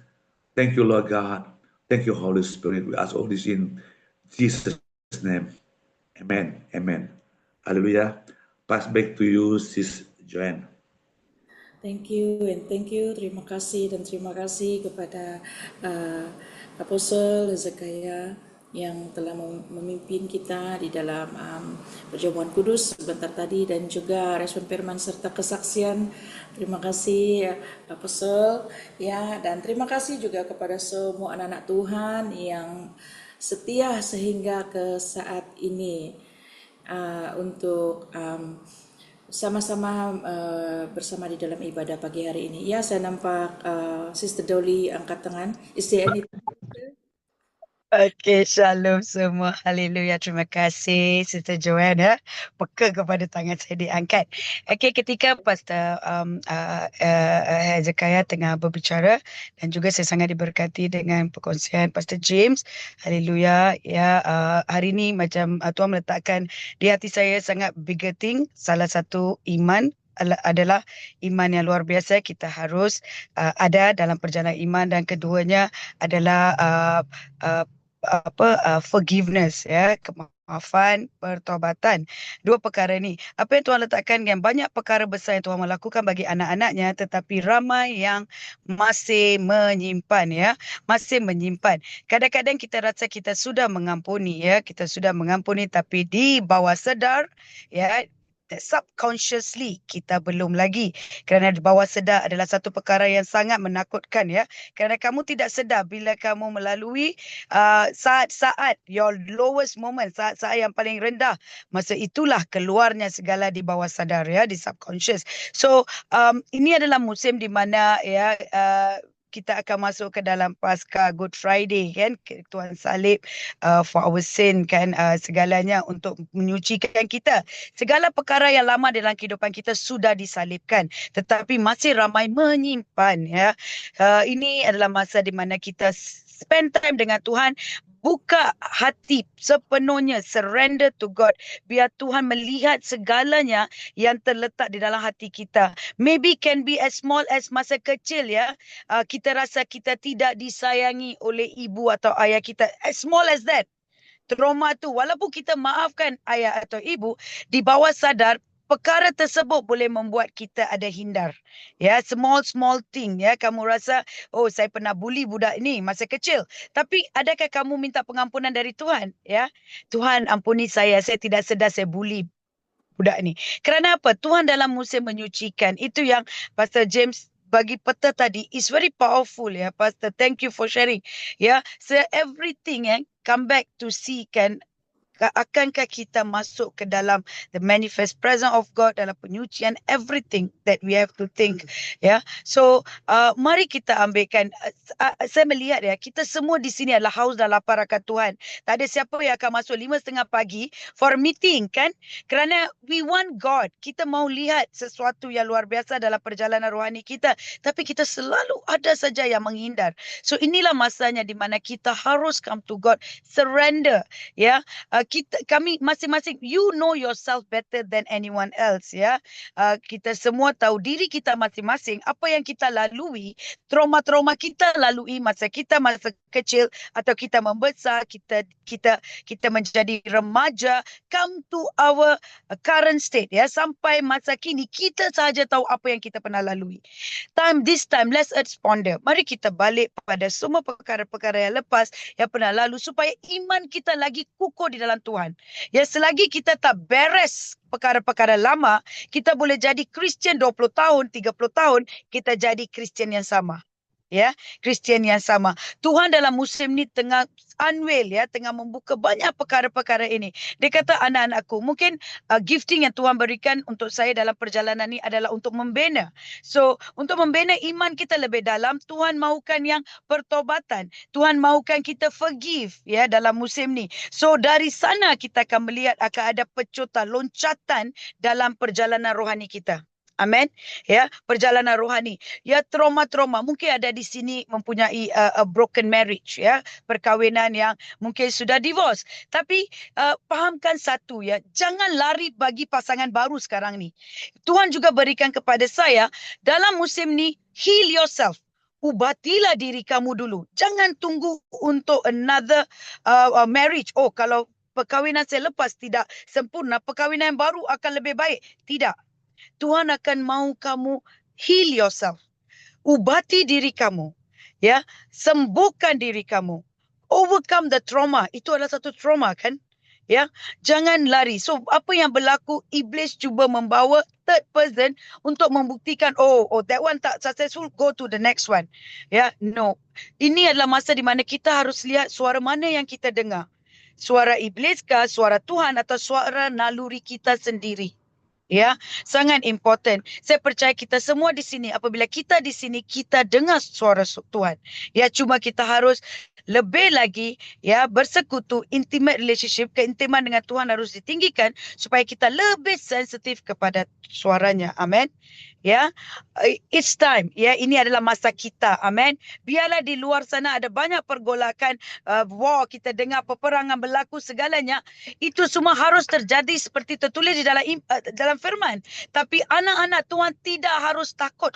Thank you, Lord God. Thank you, Holy Spirit. We ask all this in Jesus' name. Amen. Amen. Hallelujah. Pass back to you, Sis Joanne. Thank you and thank you. Terima kasih dan terima kasih kepada Apostle Hezekiah yang telah memimpin kita di dalam perjamuan kudus sebentar tadi dan juga respon firman serta kesaksian. Terima kasih Apostle ya, dan terima kasih juga kepada semua anak-anak Tuhan yang setia sehingga ke saat ini untuk sama-sama bersama di dalam ibadah pagi hari ini. Ya, saya nampak Sister Dolly angkat tangan. Is there any? Okey, shalom semua. Haleluya. Terima kasih Sister Joanna. Peka kepada tangan saya diangkat. Okey, ketika Pastor Hezekiah tengah berbicara dan juga saya sangat diberkati dengan perkongsian Pastor James. Haleluya. Ya, hari ini macam Tuhan meletakkan di hati saya sangat bigger thing. Salah satu iman adalah iman yang luar biasa. Kita harus ada dalam perjalanan iman, dan keduanya adalah forgiveness, ya, kemaafan, pertobatan. Dua perkara ni. Apa yang Tuhan letakkan kan, banyak perkara besar yang Tuhan melakukan bagi anak-anaknya, tetapi ramai yang masih menyimpan, ya, masih menyimpan. Kadang-kadang kita rasa kita sudah mengampuni, ya, kita sudah mengampuni, tapi di bawah sedar, ya, subconsciously kita belum lagi, kerana di bawah sedar adalah satu perkara yang sangat menakutkan, ya, kerana kamu tidak sedar bila kamu melalui saat-saat your lowest moment, saat-saat yang paling rendah, masa itulah keluarnya segala di bawah sadar, ya, di subconscious. So ini adalah musim di mana, ya, kita akan masuk ke dalam Pasca Good Friday, kan, Tuhan salib for our sin, kan, segalanya untuk menyucikan kita. Segala perkara yang lama dalam kehidupan kita sudah disalibkan, tetapi masih ramai menyimpan, ya. Ini adalah masa di mana kita spend time dengan Tuhan, buka hati sepenuhnya, surrender to God. Biar Tuhan melihat segalanya yang terletak di dalam hati kita. Maybe can be as small as masa kecil, ya. Kita rasa kita tidak disayangi oleh ibu atau ayah kita. As small as that. Trauma tu, walaupun kita maafkan ayah atau ibu, di bawah sadar, perkara tersebut boleh membuat kita ada hindar. Ya, small thing, ya. Kamu rasa, oh, saya pernah bully budak ini masa kecil. Tapi adakah kamu minta pengampunan dari Tuhan? Ya, Tuhan ampuni saya tidak sedar saya bully budak ni. Kerana apa? Tuhan dalam musim menyucikan. Itu yang Pastor James bagi peta tadi is very powerful, ya, Pastor. Thank you for sharing. Ya, so everything, come back to see, kan, akankah kita masuk ke dalam the manifest presence of God, dalam penyucian, everything that we have to think, ya. So mari kita ambilkan, saya melihat, ya, kita semua di sini adalah haus dan lapar akan Tuhan. Tak ada siapa yang akan masuk 5:30 pagi for meeting, kan, kerana we want God. Kita mau lihat sesuatu yang luar biasa dalam perjalanan rohani kita, tapi kita selalu ada saja yang menghindar. So inilah masanya di mana kita harus come to God, surrender, ya. Kami masing-masing, you know yourself better than anyone else, ya. Kita semua tahu diri kita masing-masing, apa yang kita lalui, trauma-trauma kita lalui masa kecil atau kita membesar, kita menjadi remaja, come to our current state, ya, sampai masa kini kita sahaja tahu apa yang kita pernah lalui. This time let's ponder. Mari kita balik pada semua perkara-perkara yang lepas, yang pernah lalu, supaya iman kita lagi kukuh di dalam Tuhan. Ya, selagi kita tak beres perkara-perkara lama, kita boleh jadi Kristian 20 tahun, 30 tahun, kita jadi Kristian yang sama. Ya, Kristian yang sama. Tuhan dalam musim ni tengah unveil, ya, tengah membuka banyak perkara-perkara ini. Dia kata, anak-anakku, mungkin gifting yang Tuhan berikan untuk saya dalam perjalanan ni adalah untuk membina. So, untuk membina iman kita lebih dalam, Tuhan mahukan yang pertobatan. Tuhan mahukan kita forgive, ya, dalam musim ni. So, dari sana kita akan melihat akan ada pecutan, loncatan dalam perjalanan rohani kita. Amen. Ya, perjalanan rohani. Ya, trauma-trauma. Mungkin ada di sini mempunyai a broken marriage, ya, perkahwinan yang mungkin sudah divorce. Tapi fahamkan satu, ya, jangan lari bagi pasangan baru sekarang ni. Tuhan juga berikan kepada saya dalam musim ni, heal yourself. Ubatilah diri kamu dulu. Jangan tunggu untuk another marriage. Oh, kalau perkahwinan saya lepas tidak sempurna, perkahwinan yang baru akan lebih baik. Tidak. Tuhan akan mahu kamu heal yourself. Ubati diri kamu. Ya, sembuhkan diri kamu. Overcome the trauma. Itu adalah satu trauma, kan? Ya, jangan lari. So, apa yang berlaku? Iblis cuba membawa third person untuk membuktikan, oh, that one tak successful, go to the next one. Ya, no. Ini adalah masa di mana kita harus lihat suara mana yang kita dengar. Suara iblis kah, suara Tuhan, atau suara naluri kita sendiri. Ya, sangat important. Saya percaya kita semua di sini, apabila kita di sini, kita dengar suara Tuhan. Ya, cuma kita harus lebih lagi, ya, bersekutu, intimate relationship, keintiman dengan Tuhan harus ditinggikan supaya kita lebih sensitif kepada suaranya. Amen. Ya, it's time. Ya, ini adalah masa kita. Amen. Biarlah di luar sana ada banyak pergolakan, war, kita dengar peperangan berlaku, segalanya. Itu semua harus terjadi seperti tertulis di dalam firman. Tapi anak-anak Tuhan tidak harus takut.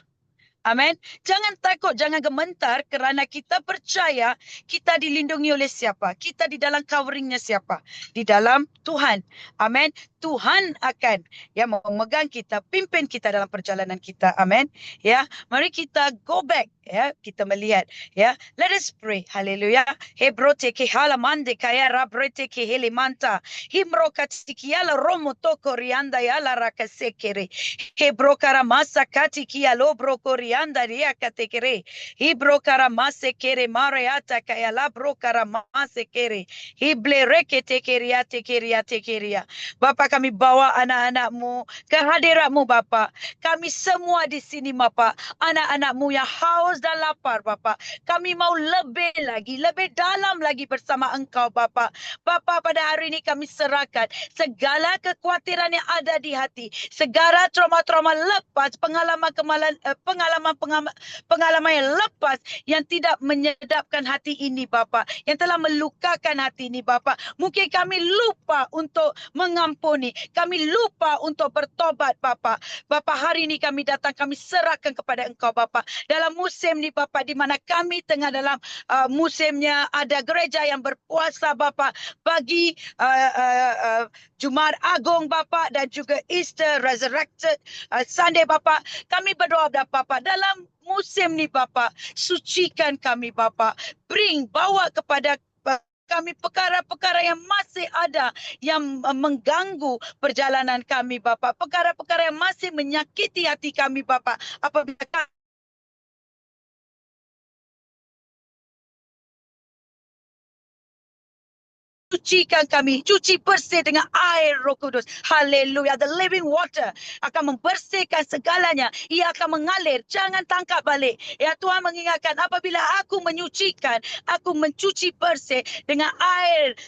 Amen. Jangan takut, jangan gemetar kerana kita percaya kita dilindungi oleh siapa? Kita di dalam coveringnya siapa? Di dalam Tuhan. Amen. Tuhan akan memegang kita, pimpin kita dalam perjalanan kita. Amen. Ya, mari kita go back, ya, kita melihat, ya. Let us pray. Haleluya. Hebrote ke halamande kaya rabrete ke helimanta. Himro katikiala romo toko rianda yala rakasekere. Hebro karamasa katikia lobro korianda ria katekere. Hibro karamase kere mareata kaya labro karamase kere. Hible reke tekeria tekeria tekeria. Bapa, kami bawa anak-anak-Mu ke hadirat-Mu Bapa. Kami semua di sini Bapa, anak-anak-Mu yang haus dan lapar Bapa. Kami mau lebih lagi, lebih dalam lagi bersama Engkau Bapa. Bapa, pada hari ini kami serahkan segala kekhawatiran yang ada di hati, segala trauma-trauma lepas, pengalaman yang lepas yang tidak menyedapkan hati ini Bapa, yang telah melukakan hati ini Bapa. Mungkin kami lupa untuk mengampuni, kami lupa untuk bertobat Bapa. Bapa, hari ini kami datang, kami serahkan kepada Engkau Bapa. Dalam musim ni Bapa, di mana kami tengah dalam musimnya ada gereja yang berpuasa Bapa, bagi Jumaat Agung Bapa dan juga Easter Resurrected Sunday Bapa. Kami berdoa Bapa, dalam musim ni Bapa, sucikan kami Bapa. Bawa kepada kami perkara-perkara yang masih ada yang mengganggu perjalanan kami Bapa. Perkara-perkara yang masih menyakiti hati kami Bapa. Apabila sucikan kami, cuci bersih dengan air Roh Kudus. Haleluya. The living water akan membersihkan segalanya. Ia akan mengalir. Jangan tangkap balik. Ya, Tuhan mengingatkan, apabila aku menyucikan, aku mencuci bersih dengan air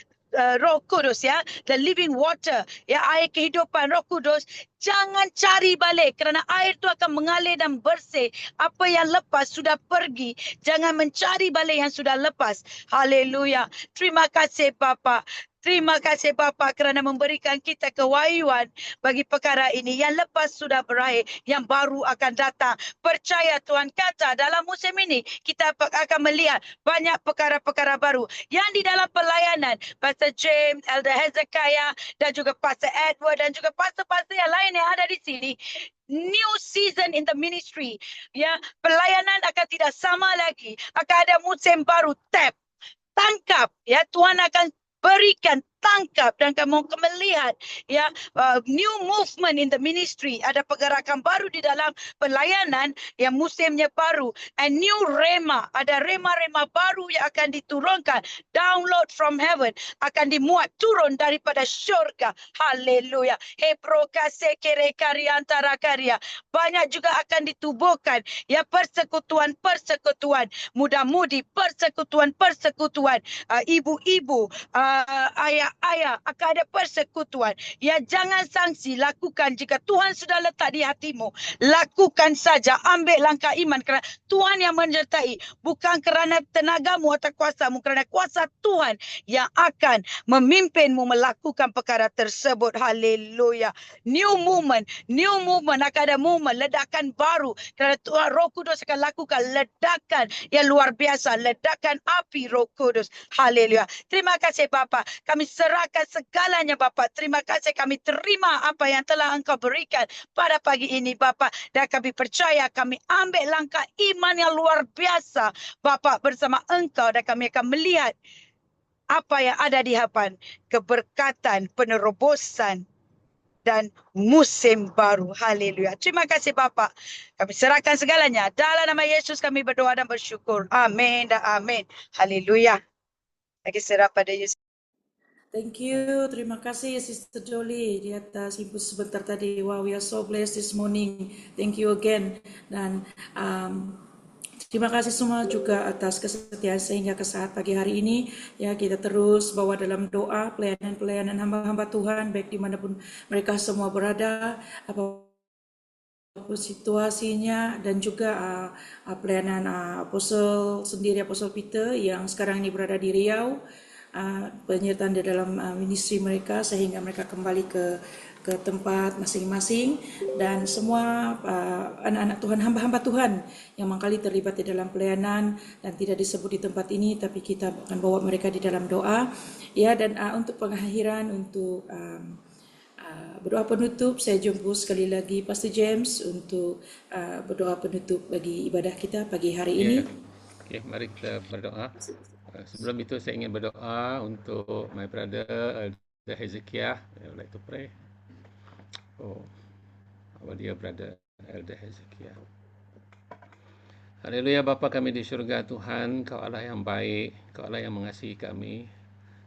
Roh Kudus, ya, the living water, ya, air kehidupan Roh Kudus. Jangan cari balik kerana air itu akan mengalir dan bersih. Apa yang lepas sudah pergi. Jangan mencari balik yang sudah lepas. Haleluya. Terima kasih Bapa. Terima kasih Bapa kerana memberikan kita kewahyuan bagi perkara ini. Yang lepas sudah berakhir, yang baru akan datang. Percaya Tuhan kata dalam musim ini kita akan melihat banyak perkara-perkara baru. Yang di dalam pelayanan, Pastor James, Elder Hezekiah dan juga Pastor Edward dan juga pastor-pastor yang lain yang ada di sini. New season in the ministry. Ya, pelayanan akan tidak sama lagi. Akan ada musim baru. Tangkap. Ya, Tuhan akan berikan, tangkap, dan kamu akan melihat, ya, new movement in the ministry. Ada pergerakan baru di dalam pelayanan yang musimnya baru. And new rema, ada rema-rema baru yang akan diturunkan, download from heaven, akan dimuat turun daripada syurga. Haleluya. Hebroka sekere karya antara karya. Banyak juga akan ditubuhkan, ya, persekutuan, muda-mudi, persekutuan, ibu-ibu, ayah akan ada persekutuan. Ya, jangan sangsi, lakukan. Jika Tuhan sudah letak di hatimu, lakukan saja, ambil langkah iman kerana Tuhan yang menyertai, bukan kerana tenagamu atau kuasamu, kerana kuasa Tuhan yang akan memimpinmu melakukan perkara tersebut. Haleluya. New movement, akan ada movement, ledakan baru kerana Tuhan Roh Kudus akan lakukan ledakan yang luar biasa, ledakan api Roh Kudus. Haleluya. Terima kasih Bapa. Kami serahkan segalanya Bapa. Terima kasih, kami terima apa yang telah Engkau berikan pada pagi ini Bapa. Dan kami percaya kami ambil langkah iman yang luar biasa Bapa bersama Engkau. Dan kami akan melihat apa yang ada di hadapan. Keberkatan, penerobosan dan musim baru. Haleluya. Terima kasih Bapa. Kami serahkan segalanya. Dalam nama Yesus kami berdoa dan bersyukur. Amin dan amin. Haleluya. Lagi serah pada Yesus. Thank you. Terima kasih Sister Jolie di atas input sebentar tadi. Wow, we are so blessed this morning. Thank you again. Dan terima kasih semua juga atas kesetiaan sehingga ke saat pagi hari ini. Ya, kita terus bawa dalam doa pelayanan hamba-hamba Tuhan baik dimanapun mereka semua berada, apapun situasinya, dan juga pelayanan Apostle sendiri, Apostle Peter yang sekarang ini berada di Riau. Penyertaan di dalam ministry mereka sehingga mereka kembali ke ke tempat masing-masing, dan semua anak-anak Tuhan, hamba-hamba Tuhan yang mangkali terlibat di dalam pelayanan dan tidak disebut di tempat ini, tapi kita akan bawa mereka di dalam doa. Ya, dan untuk pengakhiran, untuk berdoa penutup, saya jumpa sekali lagi Pastor James untuk berdoa penutup bagi ibadah kita pagi hari ini. Okay, mari kita berdoa. Sebelum itu saya ingin berdoa untuk my brother Elder Hezekiah. I would like to pray for our dear brother Elder Hezekiah. Haleluya. Bapa kami di syurga, Tuhan, Kau Allah yang baik, Kau Allah yang mengasihi kami.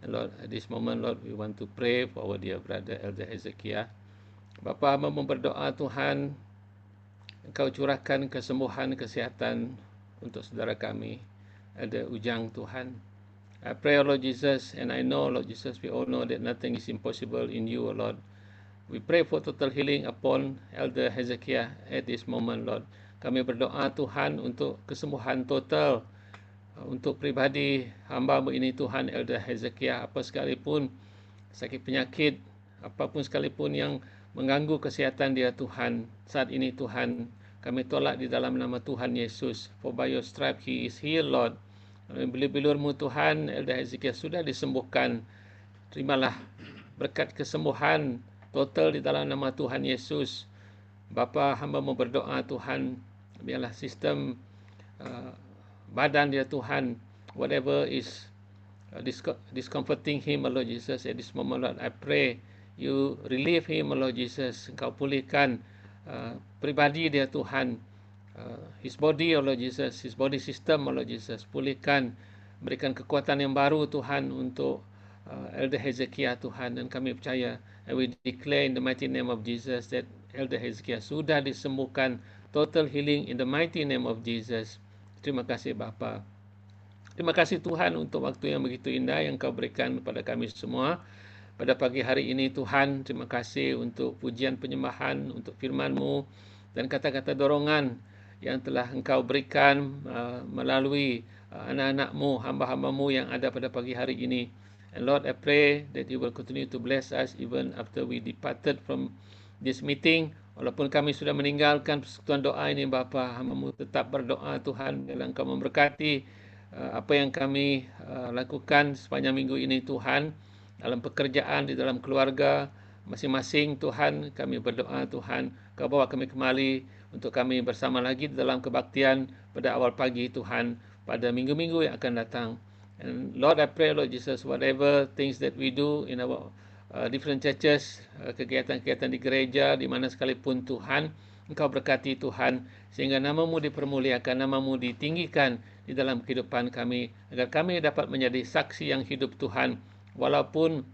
And Lord, at this moment, Lord, we want to pray for our dear brother Elder Hezekiah. Bapa, hamba berdoa, Tuhan, Engkau curahkan kesembuhan, kesihatan untuk saudara kami, Elder Ujang, Tuhan. I pray, O Lord Jesus, and I know, Lord Jesus, we all know that nothing is impossible in you, O Lord. We pray for total healing upon Elder Hezekiah at this moment, Lord. Kami berdoa, Tuhan, untuk kesembuhan total untuk pribadi hamba-Mu ini, Tuhan, Elder Hezekiah. Apa sekalipun sakit penyakit, apapun sekalipun yang mengganggu kesihatan dia, Tuhan, saat ini, Tuhan, kami tolak di dalam nama Tuhan Yesus. For by your stripe he is healed, Lord. Bilur-bilur-Mu, Tuhan, Elder Hezekiah sudah disembuhkan. Terimalah berkat kesembuhan total di dalam nama Tuhan Yesus. Bapa, hamba-Mu berdoa, Tuhan, biarlah sistem badan dia, Tuhan, whatever is discomforting him, Lord Jesus, at this moment, Lord, I pray you relieve him, Lord Jesus. Engkau pulihkan pribadi dia, Tuhan, his body, Lord Jesus, his body system, Lord Jesus. Pulihkan, berikan kekuatan yang baru, Tuhan, untuk Elder Hezekiah, Tuhan. Dan kami percaya, and we declare in the mighty name of Jesus that Elder Hezekiah sudah disembuhkan, total healing in the mighty name of Jesus. Terima kasih Bapa. Terima kasih Tuhan untuk waktu yang begitu indah yang Kau berikan kepada kami semua pada pagi hari ini, Tuhan. Terima kasih untuk pujian penyembahan, untuk firman-Mu dan kata-kata dorongan yang telah Engkau berikan melalui anak-anak-Mu, hamba-hamba-Mu yang ada pada pagi hari ini. And Lord, I pray that you will continue to bless us even after we departed from this meeting. Walaupun kami sudah meninggalkan persekutuan doa ini, Bapa, hamba-Mu tetap berdoa, Tuhan, biarlah Engkau memberkati apa yang kami lakukan sepanjang minggu ini, Tuhan, dalam pekerjaan, di dalam keluarga masing-masing, Tuhan. Kami berdoa, Tuhan, Kau bawa kami kembali untuk kami bersama lagi dalam kebaktian pada awal pagi, Tuhan, pada minggu-minggu yang akan datang. And Lord, I pray, Lord Jesus, whatever things that we do in our different churches, kegiatan-kegiatan di gereja, di mana sekalipun, Tuhan, Engkau berkati, Tuhan, sehingga nama-Mu dipermuliakan, nama-Mu ditinggikan di dalam kehidupan kami, agar kami dapat menjadi saksi yang hidup, Tuhan. Walaupun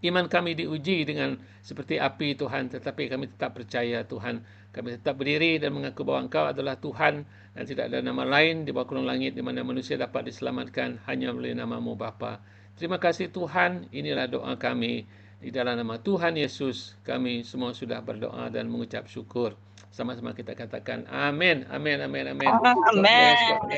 iman kami diuji dengan seperti api, Tuhan, tetapi kami tetap percaya, Tuhan. Kami tetap berdiri dan mengaku bahwa Engkau adalah Tuhan dan tidak ada nama lain di bawah kolong langit di mana manusia dapat diselamatkan hanya melalui nama-Mu, Bapa. Terima kasih, Tuhan. Inilah doa kami. Di dalam nama Tuhan Yesus, kami semua sudah berdoa dan mengucap syukur. Sama-sama kita katakan amin, amin, amin, amin. God bless, God bless.